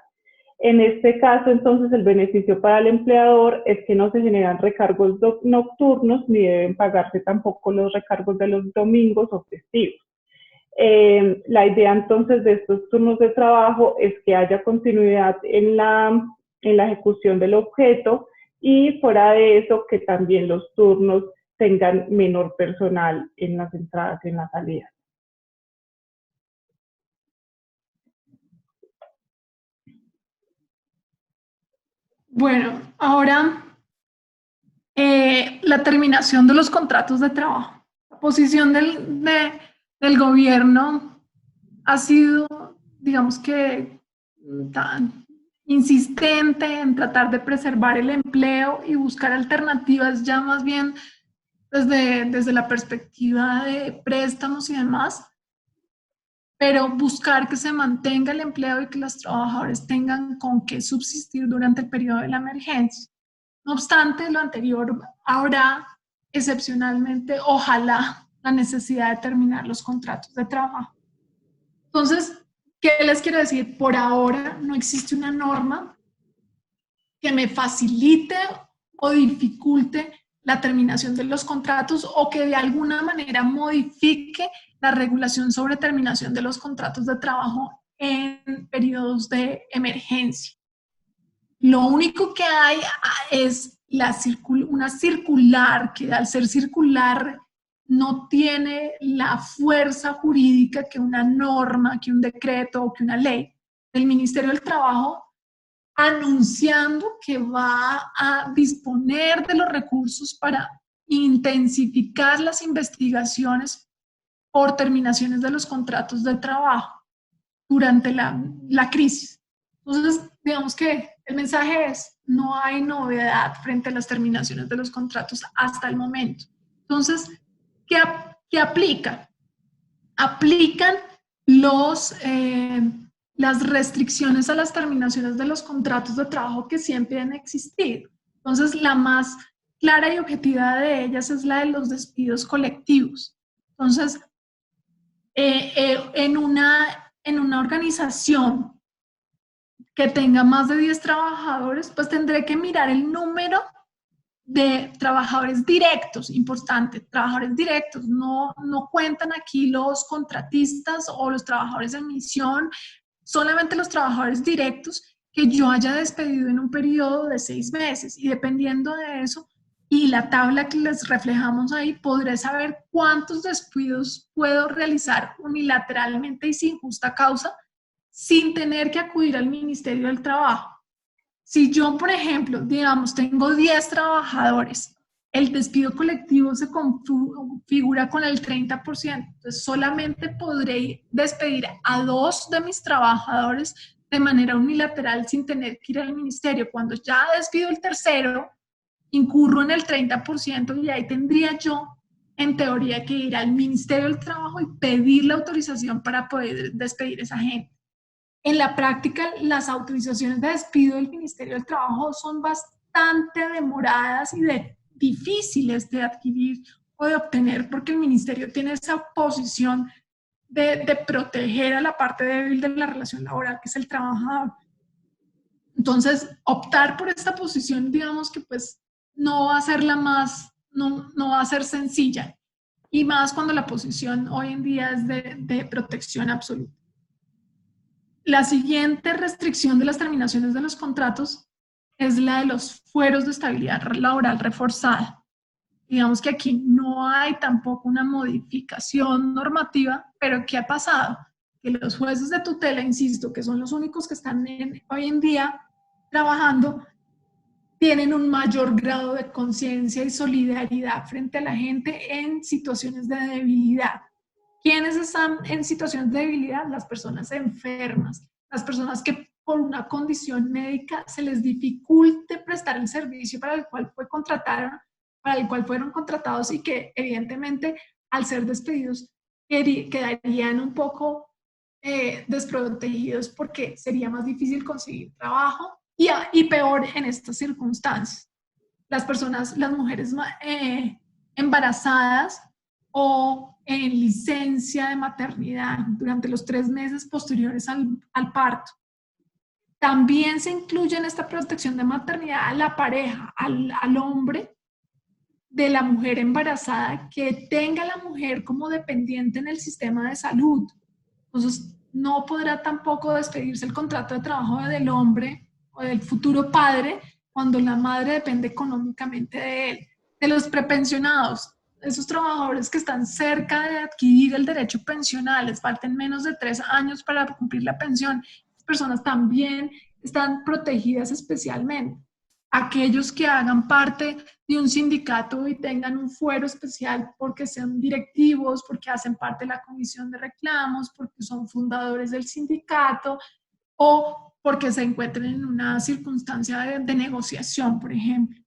En este caso, entonces, el beneficio para el empleador es que no se generan recargos nocturnos ni deben pagarse tampoco los recargos de los domingos o festivos. La idea entonces de estos turnos de trabajo es que haya continuidad en la ejecución del objeto y fuera de eso que también los turnos tengan menor personal en las entradas y en las salidas. Bueno, ahora la terminación de los contratos de trabajo. La posición del gobierno ha sido, digamos que, tan insistente en tratar de preservar el empleo y buscar alternativas ya más bien desde la perspectiva de préstamos y demás, pero buscar que se mantenga el empleo y que los trabajadores tengan con qué subsistir durante el periodo de la emergencia. No obstante lo anterior, habrá excepcionalmente, ojalá, la necesidad de terminar los contratos de trabajo. Entonces, ¿qué les quiero decir? Por ahora no existe una norma que me facilite o dificulte la terminación de los contratos o que de alguna manera modifique la regulación sobre terminación de los contratos de trabajo en periodos de emergencia. Lo único que hay es una circular que al ser circular no tiene la fuerza jurídica que una norma, que un decreto o que una ley del Ministerio del Trabajo anunciando que va a disponer de los recursos para intensificar las investigaciones por terminaciones de los contratos de trabajo durante la crisis. Entonces, digamos que el mensaje es, no hay novedad frente a las terminaciones de los contratos hasta el momento. Entonces, ¿qué aplica? Aplican las restricciones a las terminaciones de los contratos de trabajo que siempre han existido. Entonces, la más clara y objetiva de ellas es la de los despidos colectivos. Entonces, en una organización que tenga más de 10 trabajadores, pues tendré que mirar el número de trabajadores directos, importante, trabajadores directos, no cuentan aquí los contratistas o los trabajadores de misión, solamente los trabajadores directos que yo haya despedido en un periodo de 6 meses, y dependiendo de eso y la tabla que les reflejamos ahí, podré saber cuántos despidos puedo realizar unilateralmente y sin justa causa, sin tener que acudir al Ministerio del Trabajo. Si yo, por ejemplo, digamos, tengo 10 trabajadores, el despido colectivo se configura con el 30%, entonces solamente podré despedir a 2 de mis trabajadores de manera unilateral sin tener que ir al ministerio. Cuando ya despido el tercero, incurro en el 30% y ahí tendría yo, en teoría, que ir al Ministerio del Trabajo y pedir la autorización para poder despedir a esa gente. En la práctica, las autorizaciones de despido del Ministerio del Trabajo son bastante demoradas y difíciles de adquirir o de obtener, porque el Ministerio tiene esa posición de proteger a la parte débil de la relación laboral, que es el trabajador. Entonces, optar por esta posición, digamos que pues no va a ser no va a ser sencilla, y más cuando la posición hoy en día es de protección absoluta. La siguiente restricción de las terminaciones de los contratos es la de los fueros de estabilidad laboral reforzada. Digamos que aquí no hay tampoco una modificación normativa, pero ¿qué ha pasado? Que los jueces de tutela, insisto, que son los únicos que están hoy en día trabajando, tienen un mayor grado de conciencia y solidaridad frente a la gente en situaciones de debilidad. ¿Quiénes están en situaciones de debilidad? Las personas enfermas, las personas que por una condición médica se les dificulte prestar el servicio para el cual fueron contratados, y que evidentemente al ser despedidos quedarían un poco desprotegidos porque sería más difícil conseguir trabajo, y peor en estas circunstancias. Las mujeres embarazadas o en licencia de maternidad durante los 3 meses posteriores al parto. También se incluye en esta protección de maternidad a la pareja, al hombre de la mujer embarazada, que tenga a la mujer como dependiente en el sistema de salud. Entonces, no podrá tampoco despedirse el contrato de trabajo del hombre o del futuro padre cuando la madre depende económicamente de él. De los prepensionados, esos trabajadores que están cerca de adquirir el derecho pensional, les faltan menos de 3 años para cumplir la pensión, las personas también están protegidas especialmente. Aquellos que hagan parte de un sindicato y tengan un fuero especial porque sean directivos, porque hacen parte de la comisión de reclamos, porque son fundadores del sindicato o porque se encuentren en una circunstancia de negociación, por ejemplo.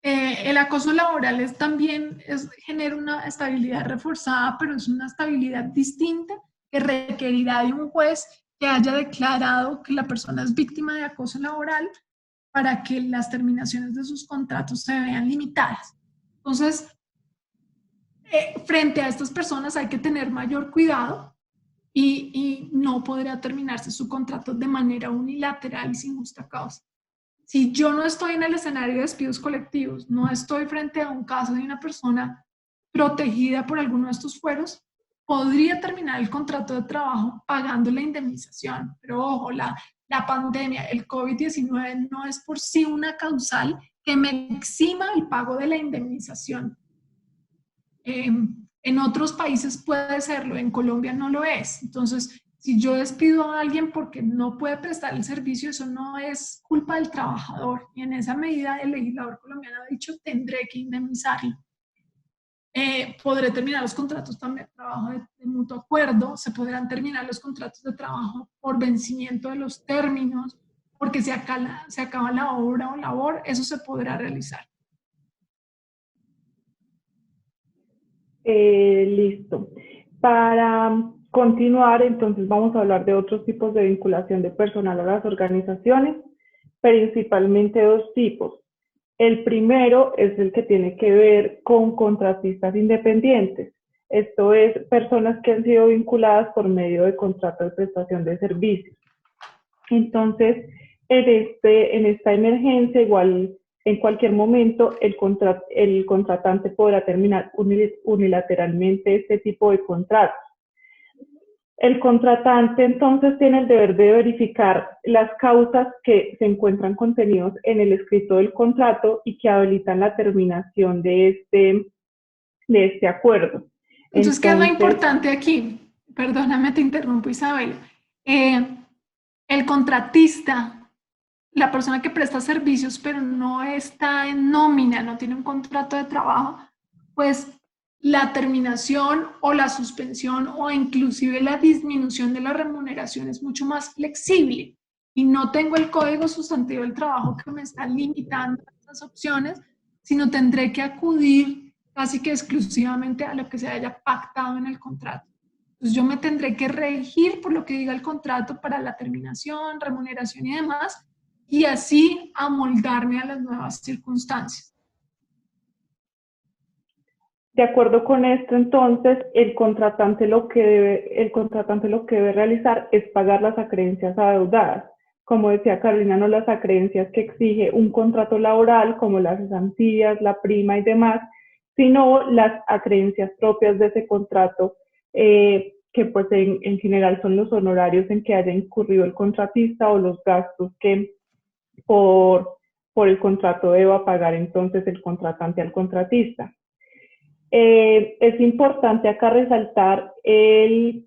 El acoso laboral también genera una estabilidad reforzada, pero es una estabilidad distinta que requerirá de un juez que haya declarado que la persona es víctima de acoso laboral para que las terminaciones de sus contratos se vean limitadas. Entonces, frente a estas personas hay que tener mayor cuidado y no podrá terminarse su contrato de manera unilateral y sin justa causa. Si yo no estoy en el escenario de despidos colectivos, no estoy frente a un caso de una persona protegida por alguno de estos fueros, podría terminar el contrato de trabajo pagando la indemnización. Pero ojo, la pandemia, el COVID-19 no es por sí una causal que me exima el pago de la indemnización. En otros países puede serlo, en Colombia no lo es. Entonces, si yo despido a alguien porque no puede prestar el servicio, eso no es culpa del trabajador. Y en esa medida el legislador colombiano ha dicho, tendré que indemnizarlo. Podré terminar los contratos también de trabajo de mutuo acuerdo, se podrán terminar los contratos de trabajo por vencimiento de los términos, porque se acaba la obra o labor, eso se podrá realizar. Listo. Para continuar, entonces vamos a hablar de otros tipos de vinculación de personal a las organizaciones, principalmente 2 tipos. El primero es el que tiene que ver con contratistas independientes. Esto es personas que han sido vinculadas por medio de contratos de prestación de servicios. Entonces, en esta emergencia, igual en cualquier momento, el contratante podrá terminar unilateralmente este tipo de contratos. El contratante entonces tiene el deber de verificar las causas que se encuentran contenidos en el escrito del contrato y que habilitan la terminación de este acuerdo. Entonces, ¿qué es lo importante aquí? Perdóname, te interrumpo, Isabel. El contratista, la persona que presta servicios pero no está en nómina, no tiene un contrato de trabajo, pues la terminación o la suspensión o inclusive la disminución de la remuneración es mucho más flexible y no tengo el código sustantivo del trabajo que me está limitando a estas opciones, sino tendré que acudir casi que exclusivamente a lo que se haya pactado en el contrato. Entonces yo me tendré que regir por lo que diga el contrato para la terminación, remuneración y demás, y así amoldarme a las nuevas circunstancias. De acuerdo con esto, entonces, el contratante lo que debe realizar es pagar las acreencias adeudadas. Como decía Carolina, no las acreencias que exige un contrato laboral, como las cesantías, la prima y demás, sino las acreencias propias de ese contrato, que pues en general son los honorarios en que haya incurrido el contratista o los gastos que por el contrato deba pagar entonces el contratante al contratista. Es importante acá resaltar el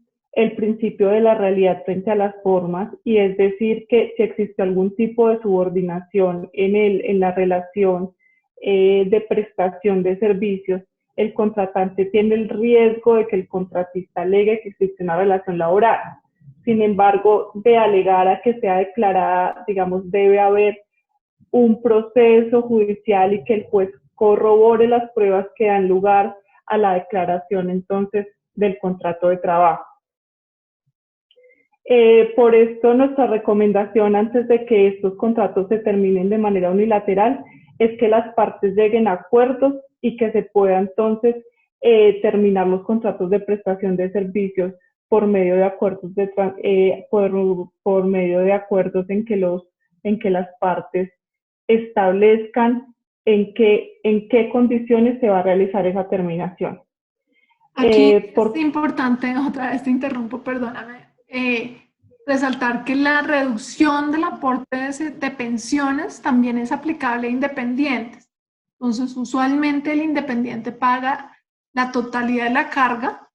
principio de la realidad frente a las formas, y es decir, que si existe algún tipo de subordinación en la relación de prestación de servicios, el contratante tiene el riesgo de que el contratista alegue que existe una relación laboral. Sin embargo, de alegar a que sea declarada, digamos, debe haber un proceso judicial y que el juez corrobore las pruebas que dan lugar a la declaración entonces del contrato de trabajo. Por esto nuestra recomendación antes de que estos contratos se terminen de manera unilateral es que las partes lleguen a acuerdos y que se pueda entonces terminar los contratos de prestación de servicios por medio de acuerdos por medio de acuerdos en que las partes establezcan en qué condiciones se va a realizar esa terminación. Aquí es importante, otra vez te interrumpo, perdóname, resaltar que la reducción del aporte de pensiones también es aplicable a independientes. Entonces, usualmente el independiente paga la totalidad de la carga,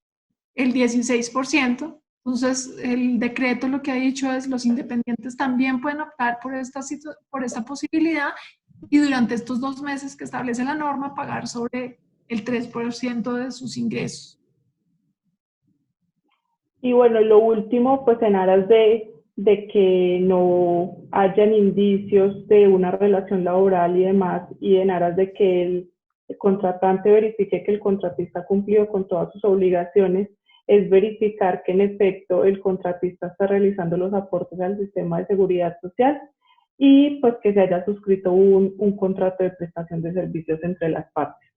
el 16%. Entonces, el decreto lo que ha dicho es los independientes también pueden optar por esta posibilidad y durante estos 2 meses que establece la norma pagar sobre el 3% de sus ingresos. Y bueno, lo último, pues en aras de que no hayan indicios de una relación laboral y demás, y en aras de que el contratante verifique que el contratista ha cumplido con todas sus obligaciones, es verificar que en efecto el contratista está realizando los aportes al sistema de seguridad social y pues que se haya suscrito un contrato de prestación de servicios entre las partes.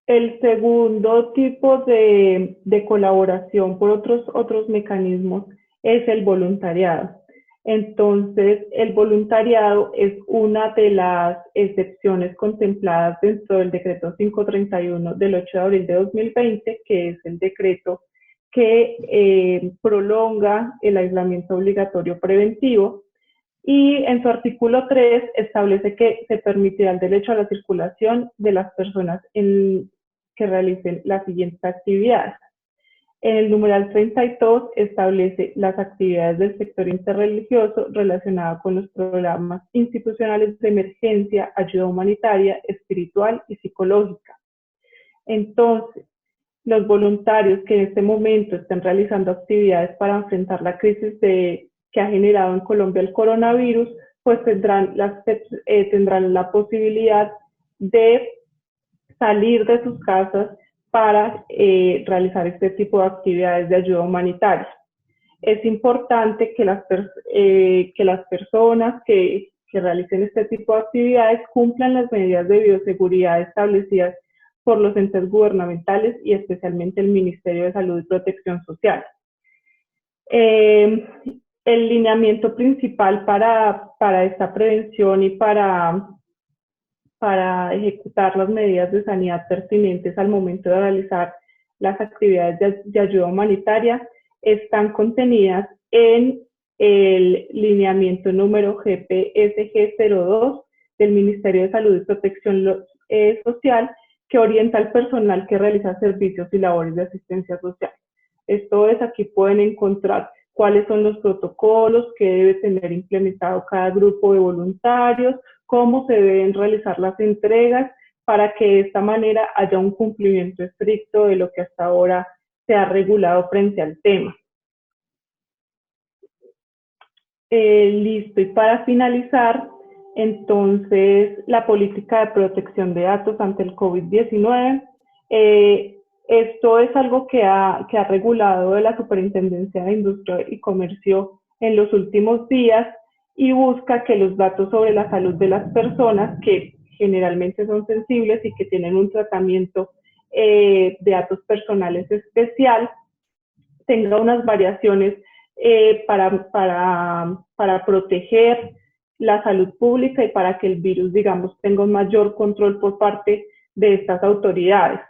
El segundo tipo de colaboración por otros mecanismos es el voluntariado. Entonces, el voluntariado es una de las excepciones contempladas dentro del decreto 531 del 8 de abril de 2020, que es el decreto que prolonga el aislamiento obligatorio preventivo. Y en su artículo 3 establece que se permitirá el derecho a la circulación de las personas que realicen las siguientes actividades. En el numeral 32 establece las actividades del sector interreligioso relacionadas con los programas institucionales de emergencia, ayuda humanitaria, espiritual y psicológica. Entonces, los voluntarios que en este momento estén realizando actividades para enfrentar la crisis que ha generado en Colombia el coronavirus, pues tendrán la posibilidad de salir de sus casas para realizar este tipo de actividades de ayuda humanitaria. Es importante que las personas que realicen este tipo de actividades cumplan las medidas de bioseguridad establecidas por los entes gubernamentales y especialmente el Ministerio de Salud y Protección Social. Eh, el lineamiento principal para esta prevención y para ejecutar las medidas de sanidad pertinentes al momento de realizar las actividades de ayuda humanitaria están contenidas en el lineamiento número GPSG02 del Ministerio de Salud y Protección Social, que orienta al personal que realiza servicios y labores de asistencia social. Esto es, aquí pueden encontrar cuáles son los protocolos que debe tener implementado cada grupo de voluntarios, cómo se deben realizar las entregas para que de esta manera haya un cumplimiento estricto de lo que hasta ahora se ha regulado frente al tema. Listo, y para finalizar, entonces, la política de protección de datos ante el COVID-19. Esto es algo que ha regulado la Superintendencia de Industria y Comercio en los últimos días y busca que los datos sobre la salud de las personas, que generalmente son sensibles y que tienen un tratamiento de datos personales especial, tenga unas variaciones para proteger la salud pública y para que el virus, digamos, tenga un mayor control por parte de estas autoridades.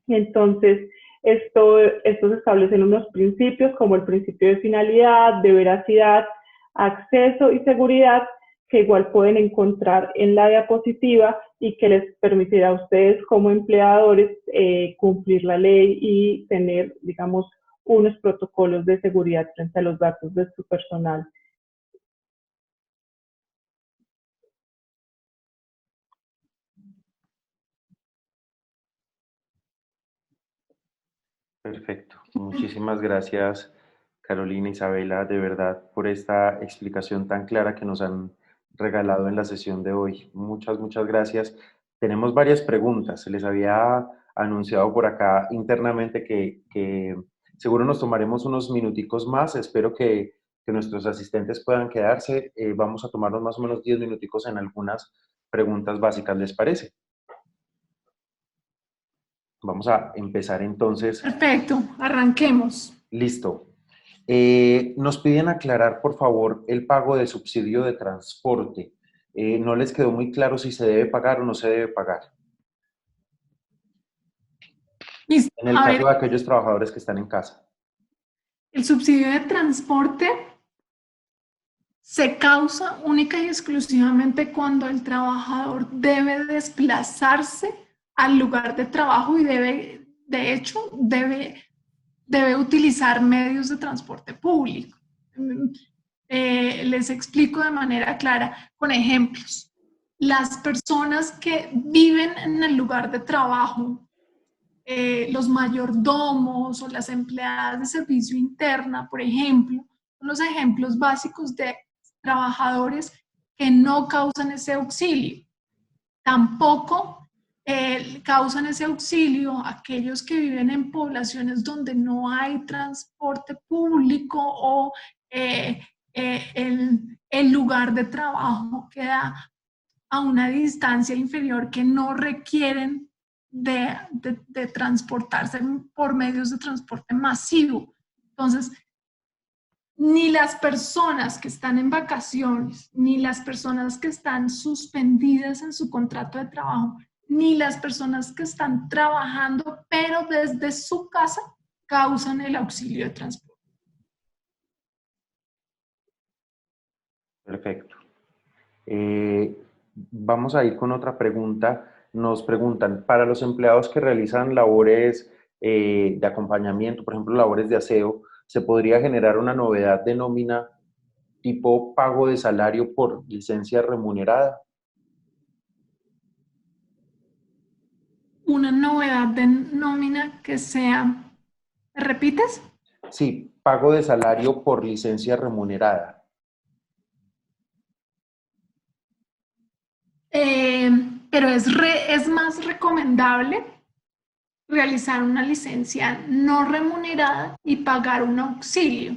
Entonces, estos establecen unos principios como el principio de finalidad, de veracidad, acceso y seguridad, que igual pueden encontrar en la diapositiva y que les permitirá a ustedes como empleadores cumplir la ley y tener, digamos, unos protocolos de seguridad frente a los datos de su personal. Perfecto. Muchísimas gracias, Carolina, Isabela, de verdad, por esta explicación tan clara que nos han regalado en la sesión de hoy. Muchas, muchas gracias. Tenemos varias preguntas. Se les había anunciado por acá internamente que seguro nos tomaremos unos minuticos más. Espero que nuestros asistentes puedan quedarse. Vamos a tomarnos más o menos 10 minuticos en algunas preguntas básicas, ¿les parece? Vamos a empezar entonces. Perfecto, arranquemos. Listo. Nos piden aclarar, por favor, el pago de subsidio de transporte. No les quedó muy claro si se debe pagar o no se debe pagar. Listo. En el caso de aquellos trabajadores que están en casa. El subsidio de transporte se causa única y exclusivamente cuando el trabajador debe desplazarse al lugar de trabajo y debe utilizar medios de transporte público. Les explico de manera clara con ejemplos. Las personas que viven en el lugar de trabajo, los mayordomos o las empleadas de servicio interna, por ejemplo, son los ejemplos básicos de trabajadores que no causan ese auxilio. Tampoco causan ese auxilio aquellos que viven en poblaciones donde no hay transporte público o el lugar de trabajo queda a una distancia inferior, que no requieren de transportarse por medios de transporte masivo. Entonces, ni las personas que están en vacaciones, ni las personas que están suspendidas en su contrato de trabajo, ni las personas que están trabajando pero desde su casa causan el auxilio de transporte. Perfecto. Vamos a ir con otra pregunta. Nos preguntan, para los empleados que realizan labores de acompañamiento, por ejemplo, labores de aseo, ¿se podría generar una novedad de nómina tipo pago de salario por licencia remunerada? Una novedad de nómina que sea... ¿Me repites? Sí, pago de salario por licencia remunerada. Pero es más recomendable realizar una licencia no remunerada y pagar un auxilio.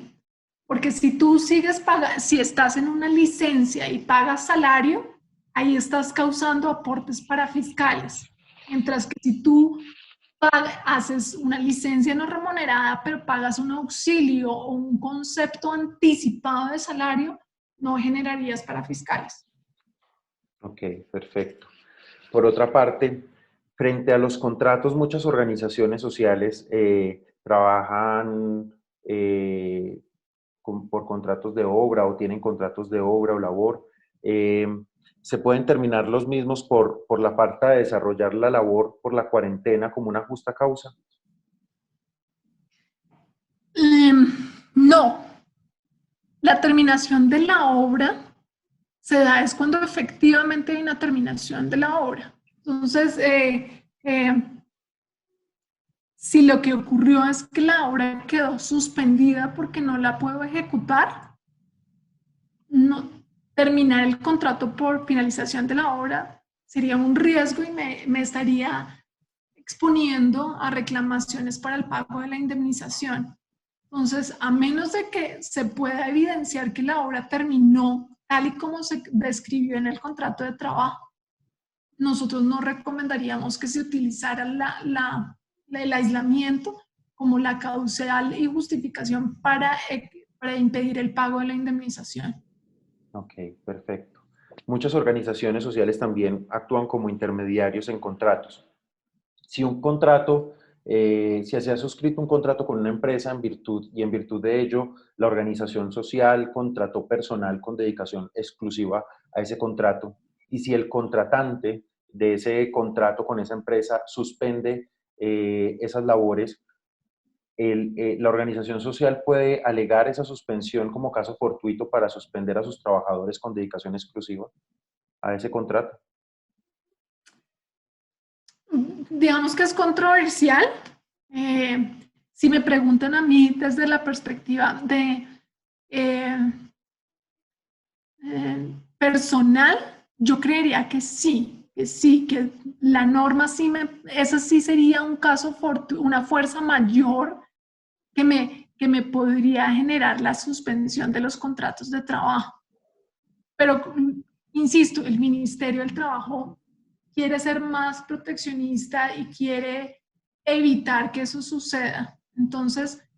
Porque si tú sigues pagando, si estás en una licencia y pagas salario, ahí estás causando aportes para fiscales. Mientras que si tú haces una licencia no remunerada, pero pagas un auxilio o un concepto anticipado de salario, no generarías para fiscales. Ok, perfecto. Por otra parte, frente a los contratos, muchas organizaciones sociales trabajan por contratos de obra o tienen contratos de obra o labor. ¿Se pueden terminar los mismos por la falta de desarrollar la labor por la cuarentena como una justa causa? No, la terminación de la obra se da es cuando efectivamente hay una terminación de la obra. Entonces, si lo que ocurrió es que la obra quedó suspendida porque no la puedo ejecutar, no, terminar el contrato por finalización de la obra sería un riesgo y me estaría exponiendo a reclamaciones para el pago de la indemnización. Entonces, a menos de que se pueda evidenciar que la obra terminó tal y como se describió en el contrato de trabajo, nosotros no recomendaríamos que se utilizara el aislamiento como la causal y justificación para impedir el pago de la indemnización. Ok, perfecto. Muchas organizaciones sociales también actúan como intermediarios en contratos. Si un contrato, si se ha suscrito un contrato con una empresa en virtud de ello, la organización social contrató personal con dedicación exclusiva a ese contrato, y si el contratante de ese contrato con esa empresa suspende esas labores, la organización social puede alegar esa suspensión como caso fortuito para suspender a sus trabajadores con dedicación exclusiva a ese contrato. Digamos que es controversial. Si me preguntan a mí desde la perspectiva de personal, yo creería que sí, que la norma sí esa sí sería un caso, una fuerza mayor que me podría generar la suspensión de los contratos de trabajo. Pero, insisto, el Ministerio del Trabajo quiere ser más proteccionista y quiere evitar que eso suceda. Entonces,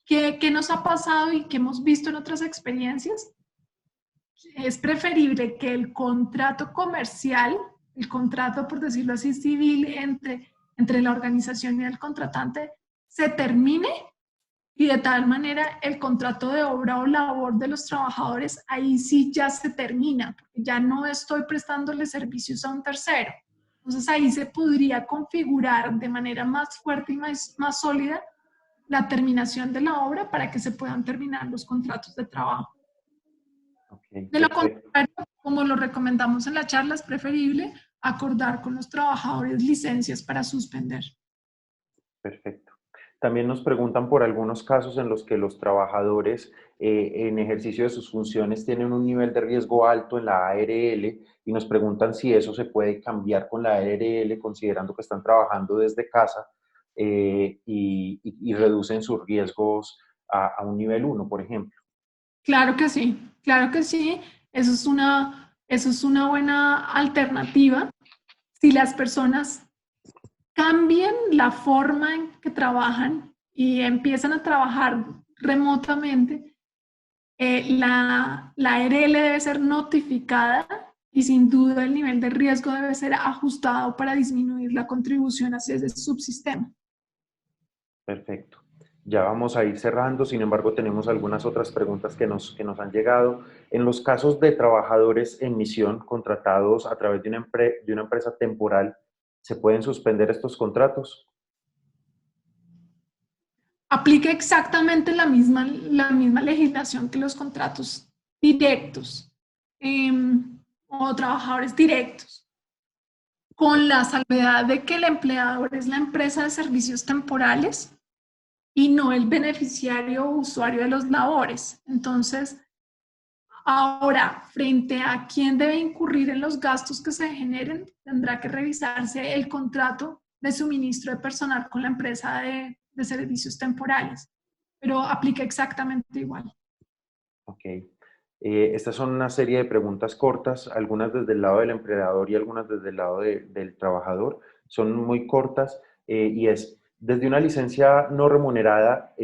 ¿qué nos ha pasado y qué hemos visto en otras experiencias? Es preferible que el contrato comercial, el contrato, por decirlo así, civil entre la organización y el contratante, se termine y de tal manera el contrato de obra o labor de los trabajadores ahí sí ya se termina, porque ya no estoy prestándole servicios a un tercero. Entonces ahí se podría configurar de manera más fuerte y más sólida la terminación de la obra para que se puedan terminar los contratos de trabajo. Okay, De lo contrario, como lo recomendamos en la charla, es preferible acordar con los trabajadores licencias para suspender. Perfecto. También nos preguntan por algunos casos en los que los trabajadores en ejercicio de sus funciones tienen un nivel de riesgo alto en la ARL, y nos preguntan si eso se puede cambiar con la ARL considerando que están trabajando desde casa y reducen sus riesgos a un nivel 1, por ejemplo. Claro que sí, claro que sí. Eso es una buena alternativa. Si las personas cambian la forma en que trabajan y empiezan a trabajar remotamente, la ARL debe ser notificada y sin duda el nivel de riesgo debe ser ajustado para disminuir la contribución hacia ese subsistema. Perfecto. Ya vamos a ir cerrando, sin embargo tenemos algunas otras preguntas que nos han llegado. En los casos de trabajadores en misión contratados a través de una empresa temporal, ¿se pueden suspender estos contratos? Aplica exactamente la misma legislación que los contratos directos o trabajadores directos, con la salvedad de que el empleador es la empresa de servicios temporales y no el beneficiario o usuario de los labores. Entonces, ahora, frente a quién debe incurrir en los gastos que se generen, tendrá que revisarse el contrato de suministro de personal con la empresa de servicios temporales, pero aplica exactamente igual. Ok. Estas son una serie de preguntas cortas, algunas desde el lado del empleador y algunas desde el lado del trabajador. Son muy cortas. y es, desde una licencia no remunerada,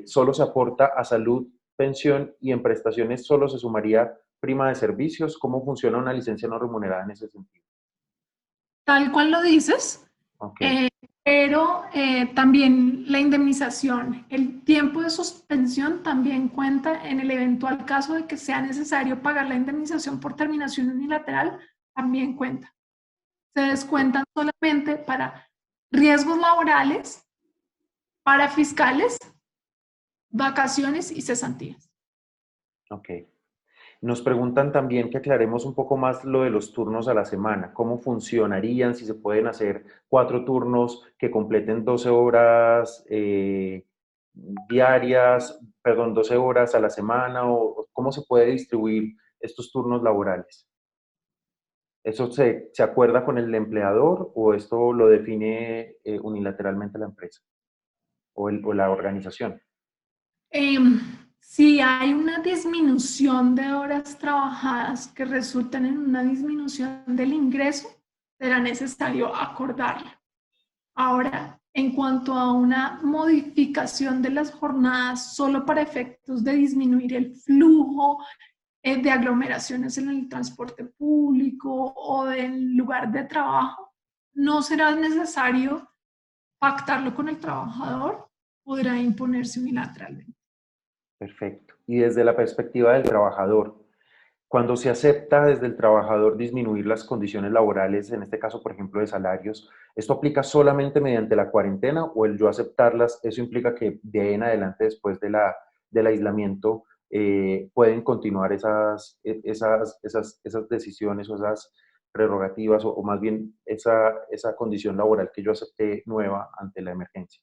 solo se aporta a salud, pensión y en prestaciones solo se sumaría prima de servicios. ¿Cómo funciona una licencia no remunerada en ese sentido? Tal cual lo dices, Ok, eh, pero también la indemnización, el tiempo de suspensión también cuenta en el eventual caso de que sea necesario pagar la indemnización por terminación unilateral, también cuenta. Se perfecto. descuentan solamente para riesgos laborales, para fiscales, vacaciones y cesantías. Ok. Nos preguntan también que aclaremos un poco más lo de los turnos a la semana. ¿Cómo funcionarían? Si se pueden hacer 4 turnos que completen 12 horas diarias, perdón, 12 horas a la semana, o cómo se puede distribuir estos turnos laborales. ¿Eso se acuerda con el empleador o esto lo define unilateralmente la empresa o la organización? Si hay una disminución de horas trabajadas que resultan en una disminución del ingreso, será necesario acordarlo. Ahora, en cuanto a una modificación de las jornadas solo para efectos de disminuir el flujo de aglomeraciones en el transporte público o del lugar de trabajo, no será necesario pactarlo con el trabajador, podrá imponerse unilateralmente. Perfecto. Y desde la perspectiva del trabajador, cuando se acepta desde el trabajador disminuir las condiciones laborales, en este caso, por ejemplo, de salarios, ¿esto aplica solamente mediante la cuarentena o el yo aceptarlas, eso implica que de ahí en adelante, después del aislamiento, pueden continuar esas decisiones o esas prerrogativas o más bien esa condición laboral que yo acepté nueva ante la emergencia?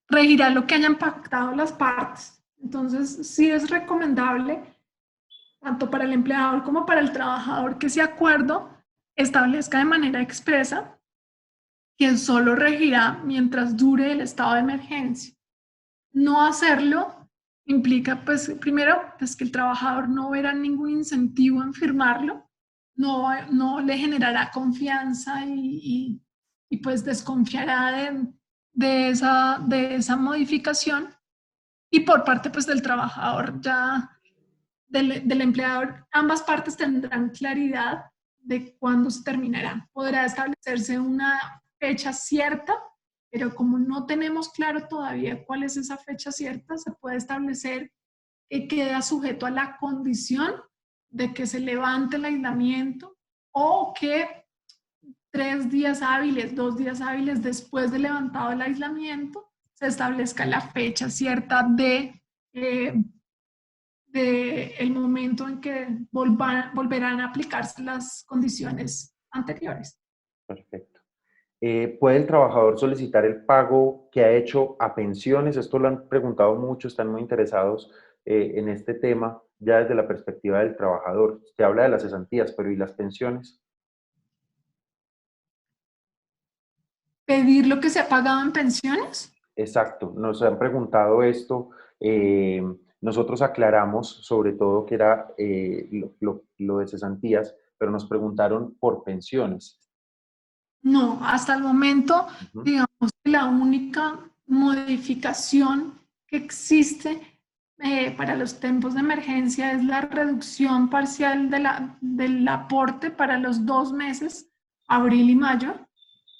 Regirá lo que hayan pactado las partes. Entonces, sí es recomendable, tanto para el empleador como para el trabajador, que ese acuerdo establezca de manera expresa que solo regirá mientras dure el estado de emergencia. No hacerlo implica, pues, primero, pues, que el trabajador no verá ningún incentivo en firmarlo, no le generará confianza y pues desconfiará de esa modificación. Y por parte pues del trabajador, ya del empleador, ambas partes tendrán claridad de cuándo se terminará. Podrá establecerse una fecha cierta, pero como no tenemos claro todavía cuál es esa fecha cierta, se puede establecer que queda sujeto a la condición de que se levante el aislamiento o que 3 días hábiles, 2 días hábiles después de levantado el aislamiento, se establezca la fecha cierta de el momento en que volverán a aplicarse las condiciones anteriores. Perfecto. ¿Puede el trabajador solicitar el pago que ha hecho a pensiones? Esto lo han preguntado mucho, están muy interesados en este tema, ya desde la perspectiva del trabajador. Usted habla de las cesantías, pero ¿y las pensiones? Pedir lo que se ha pagado en pensiones. Exacto, nos han preguntado esto. eh, Nosotros aclaramos sobre todo que era lo de cesantías, pero nos preguntaron por pensiones. No, hasta el momento, Ujú. digamos que la única modificación que existe para los tiempos de emergencia es la reducción parcial del aporte para los 2 meses, abril y mayo,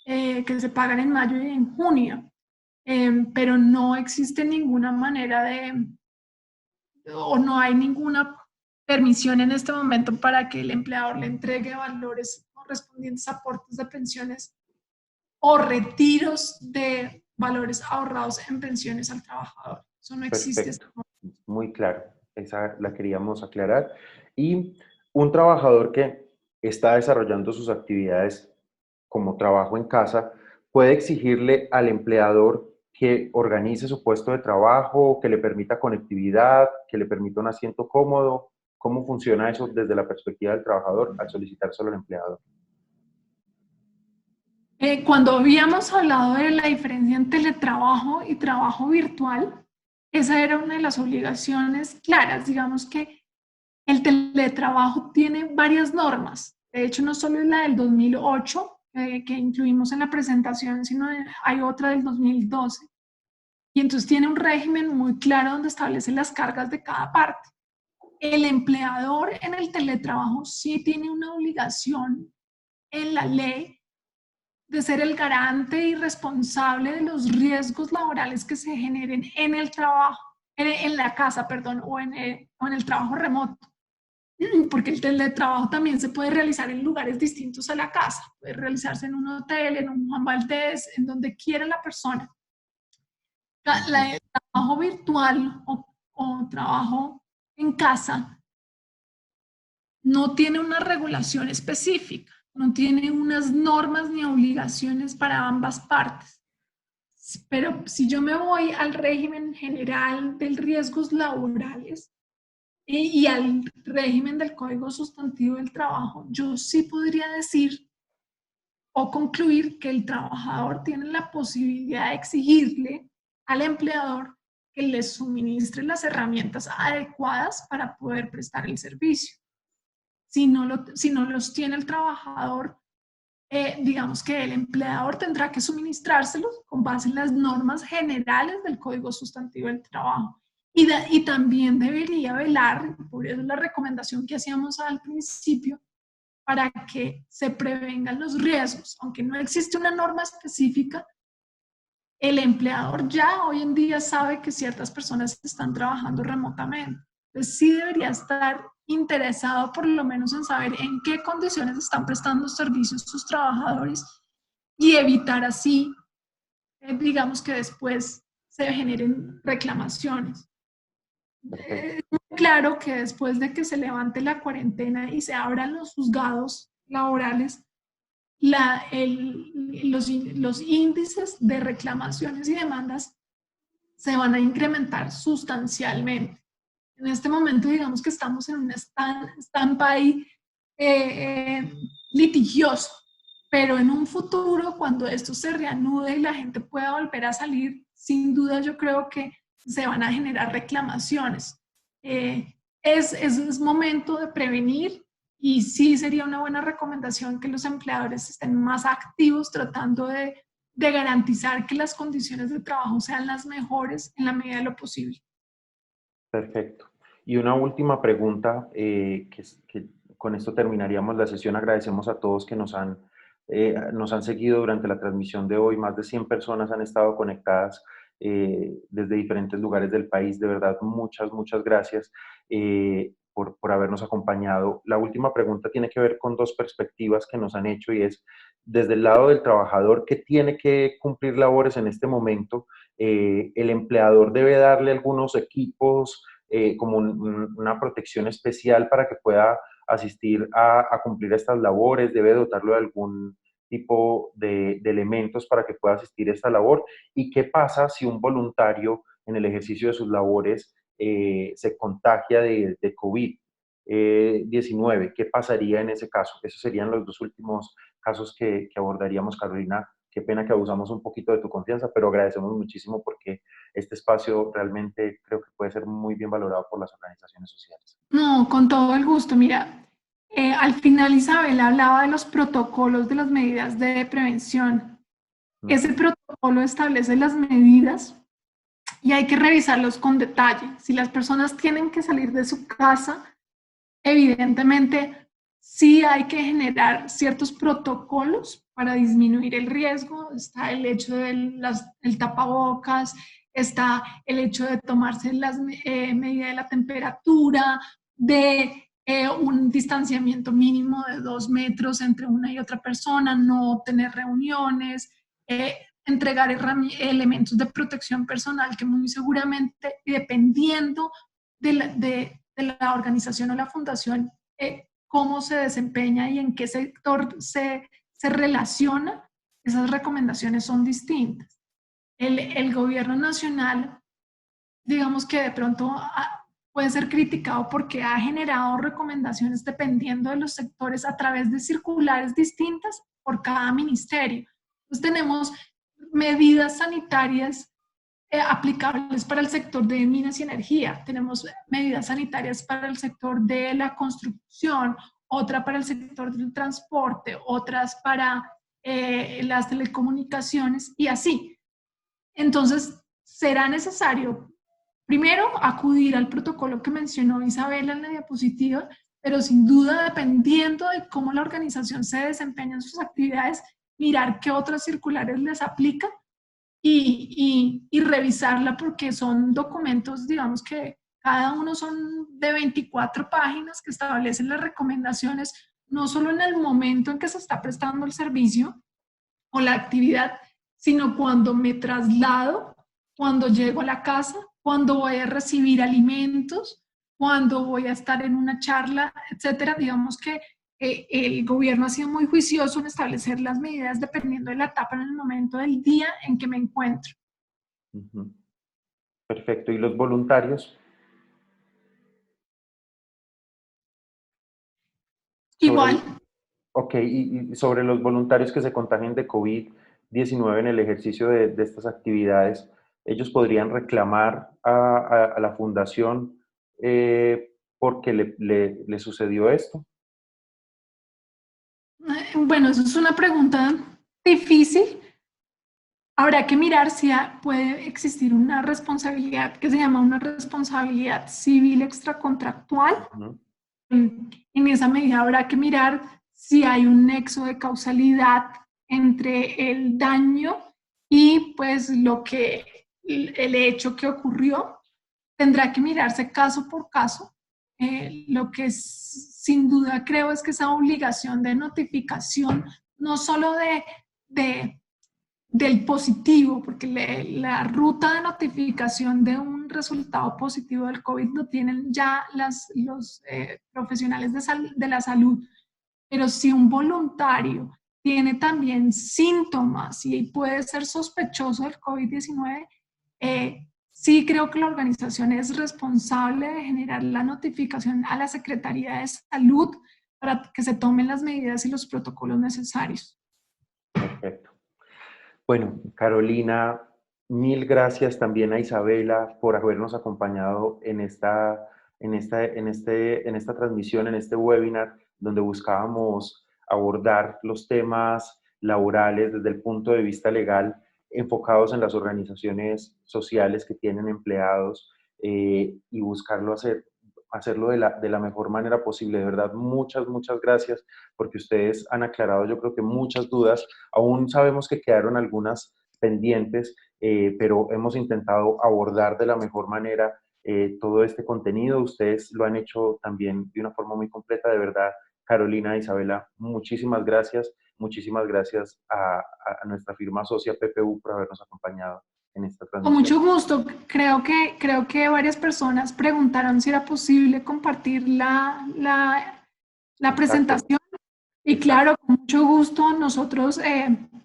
que se pagan en mayo y en junio. Pero no existe ninguna manera o no hay ninguna permisión en este momento para que el empleador le entregue valores correspondientes a aportes de pensiones o retiros de valores ahorrados en pensiones al trabajador. Eso no existe. Perfecto, muy claro, esa la queríamos aclarar. Y un trabajador que está desarrollando sus actividades como trabajo en casa, puede exigirle al empleador que organice su puesto de trabajo, que le permita conectividad, que le permita un asiento cómodo. ¿Cómo funciona eso desde la perspectiva del trabajador al solicitárselo al empleador? Cuando habíamos hablado de la diferencia en teletrabajo y trabajo virtual, esa era una de las obligaciones claras. Digamos que el teletrabajo tiene varias normas. De hecho, no solo es la del 2008, que incluimos en la presentación, sino hay otra del 2012. Y entonces tiene un régimen muy claro donde establece las cargas de cada parte. El empleador en el teletrabajo sí tiene una obligación en la ley de ser el garante y responsable de los riesgos laborales que se generen en el trabajo, en la casa, perdón, o en el trabajo remoto. Porque el teletrabajo también se puede realizar en lugares distintos a la casa. Puede realizarse en un hotel, en un Juan Valdez, en donde quiera la persona. El trabajo virtual o trabajo en casa no tiene una regulación específica, no tiene unas normas ni obligaciones para ambas partes. Pero si yo me voy al régimen general de riesgos laborales y al régimen del Código Sustantivo del Trabajo, yo sí podría decir o concluir que el trabajador tiene la posibilidad de exigirle al empleador que le suministre las herramientas adecuadas para poder prestar el servicio. Si no los tiene el trabajador, digamos que el empleador tendrá que suministrárselos con base en las normas generales del Código Sustantivo del Trabajo. Y también debería velar, por eso la recomendación que hacíamos al principio, para que se prevengan los riesgos. Aunque no existe una norma específica, el empleador ya hoy en día sabe que ciertas personas están trabajando remotamente. Entonces sí debería estar interesado por lo menos en saber en qué condiciones están prestando servicios sus trabajadores y evitar así, digamos que después se generen reclamaciones. Es muy claro que después de que se levante la cuarentena y se abran los juzgados laborales, los índices de reclamaciones y demandas se van a incrementar sustancialmente. En este momento, digamos que estamos en un stand-by litigioso, pero en un futuro, cuando esto se reanude y la gente pueda volver a salir, sin duda yo creo que se van a generar reclamaciones. Es momento de prevenir y sí sería una buena recomendación que los empleadores estén más activos tratando de garantizar que las condiciones de trabajo sean las mejores en la medida de lo posible. Perfecto. Y una última pregunta, que con esto terminaríamos la sesión. Agradecemos a todos que nos han seguido durante la transmisión de hoy. Más de 100 personas han estado conectadas desde diferentes lugares del país. De verdad, muchas gracias por habernos acompañado. La última pregunta tiene que ver con dos perspectivas que nos han hecho y es, desde el lado del trabajador que tiene que cumplir labores en este momento, el empleador debe darle algunos equipos como una protección especial para que pueda asistir a cumplir estas labores, debe dotarlo de algún tipo de elementos para que pueda asistir a esta labor. ¿Y qué pasa si un voluntario en el ejercicio de sus labores se contagia de COVID-19? ¿Qué pasaría en ese caso? Esos serían los dos últimos casos que abordaríamos, Carolina. Qué pena que abusamos un poquito de tu confianza, pero agradecemos muchísimo porque este espacio realmente creo que puede ser muy bien valorado por las organizaciones sociales. No, con todo el gusto. Mira, al final Isabel hablaba de los protocolos de las medidas de prevención. Ese protocolo establece las medidas y hay que revisarlos con detalle. Si las personas tienen que salir de su casa, evidentemente sí hay que generar ciertos protocolos para disminuir el riesgo. Está el hecho del tapabocas, está el hecho de tomarse las medidas de la temperatura, de un distanciamiento mínimo de 2 metros entre una y otra persona, no tener reuniones, entregar elementos de protección personal que muy seguramente, dependiendo de la organización o la fundación, cómo se desempeña y en qué sector se relaciona, esas recomendaciones son distintas. El gobierno nacional, digamos que de pronto puede ser criticado porque ha generado recomendaciones dependiendo de los sectores a través de circulares distintas por cada ministerio. Entonces tenemos medidas sanitarias aplicables para el sector de minas y energía, tenemos medidas sanitarias para el sector de la construcción, otra para el sector del transporte, otras para las telecomunicaciones y así. Entonces, será necesario, primero, acudir al protocolo que mencionó Isabela en la diapositiva, pero sin duda, dependiendo de cómo la organización se desempeña en sus actividades, mirar qué otras circulares les aplican y revisarla porque son documentos, digamos que cada uno son de 24 páginas que establecen las recomendaciones, no solo en el momento en que se está prestando el servicio o la actividad, sino cuando me traslado, cuando llego a la casa, cuando voy a recibir alimentos, cuando voy a estar en una charla, etcétera. Digamos que el gobierno ha sido muy juicioso en establecer las medidas dependiendo de la etapa en el momento del día en que me encuentro. Ujú. Perfecto. ¿Y los voluntarios? Sobre, Igual, ok, y sobre los voluntarios que se contagien de COVID-19 en el ejercicio de estas actividades, ellos podrían reclamar a la fundación porque le sucedió esto. bueno, eso es una pregunta difícil. Habrá que mirar si puede existir una responsabilidad que se llama una responsabilidad civil extracontractual. Ujú. En esa medida habrá que mirar si hay un nexo de causalidad entre el daño y pues el hecho que ocurrió. Tendrá que mirarse caso por caso. Lo que sin duda creo es que esa obligación de notificación, no solo de del positivo, porque la ruta de notificación de un resultado positivo del COVID lo tienen ya los profesionales de la salud, pero si un voluntario tiene también síntomas y puede ser sospechoso del COVID-19, sí creo que la organización es responsable de generar la notificación a la Secretaría de Salud para que se tomen las medidas y los protocolos necesarios. Perfecto. Bueno, Carolina, mil gracias también a Isabela por habernos acompañado en esta transmisión, en este webinar, donde buscábamos abordar los temas laborales desde el punto de vista legal, enfocados en las organizaciones sociales que tienen empleados y buscarlo hacerlo de la mejor manera posible. De verdad, muchas gracias porque ustedes han aclarado, yo creo que muchas dudas. Aún sabemos que quedaron algunas pendientes, pero hemos intentado abordar de la mejor manera todo este contenido. Ustedes lo han hecho también de una forma muy completa, de verdad. Carolina, Isabela, muchísimas gracias. Muchísimas gracias a nuestra firma socia PPU por habernos acompañado en esta Con transmisión. mucho gusto. Creo que varias personas preguntaron si era posible compartir la Exacto, presentación. Y exacto. claro, con mucho gusto, nosotros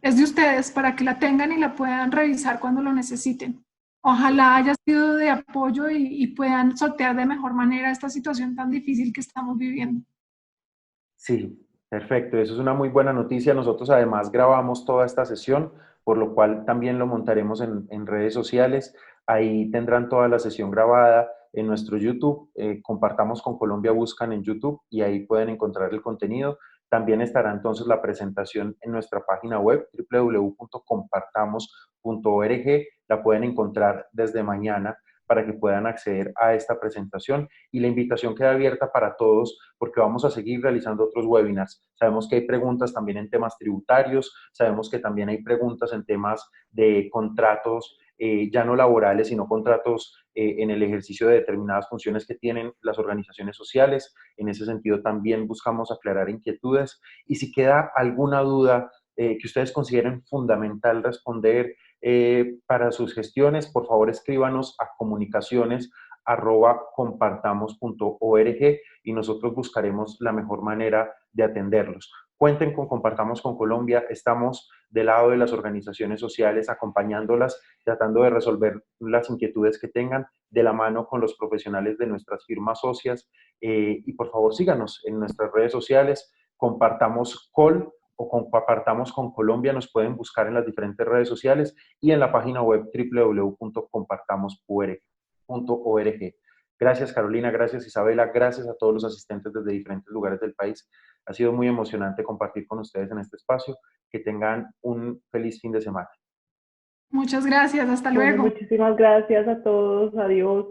es de ustedes para que la tengan y la puedan revisar cuando lo necesiten. Ojalá haya sido de apoyo y puedan sortear de mejor manera esta situación tan difícil que estamos viviendo. Sí, perfecto. Eso es una muy buena noticia. Nosotros además grabamos toda esta sesión, por lo cual también lo montaremos en redes sociales. Ahí tendrán toda la sesión grabada en nuestro YouTube. Compartamos con Colombia, buscan en YouTube y ahí pueden encontrar el contenido. También estará entonces la presentación en nuestra página web www.compartamos.org. La pueden encontrar desde mañana para que puedan acceder a esta presentación y la invitación queda abierta para todos porque vamos a seguir realizando otros webinars. Sabemos que hay preguntas también en temas tributarios, sabemos que también hay preguntas en temas de contratos ya no laborales, sino contratos en el ejercicio de determinadas funciones que tienen las organizaciones sociales. En ese sentido también buscamos aclarar inquietudes y si queda alguna duda que ustedes consideren fundamental responder para sus gestiones, por favor escríbanos a comunicaciones@compartamos.org y nosotros buscaremos la mejor manera de atenderlos. Cuenten con Compartamos con Colombia, estamos del lado de las organizaciones sociales, acompañándolas, tratando de resolver las inquietudes que tengan de la mano con los profesionales de nuestras firmas socias. Y por favor síganos en nuestras redes sociales, Compartamos Col o Compartamos con Colombia, nos pueden buscar en las diferentes redes sociales y en la página web www.compartamosorg. Gracias Carolina, gracias Isabela, gracias a todos los asistentes desde diferentes lugares del país. Ha sido muy emocionante compartir con ustedes en este espacio. Que tengan un feliz fin de semana. Muchas gracias, hasta Bueno, luego. muchísimas gracias a todos, adiós.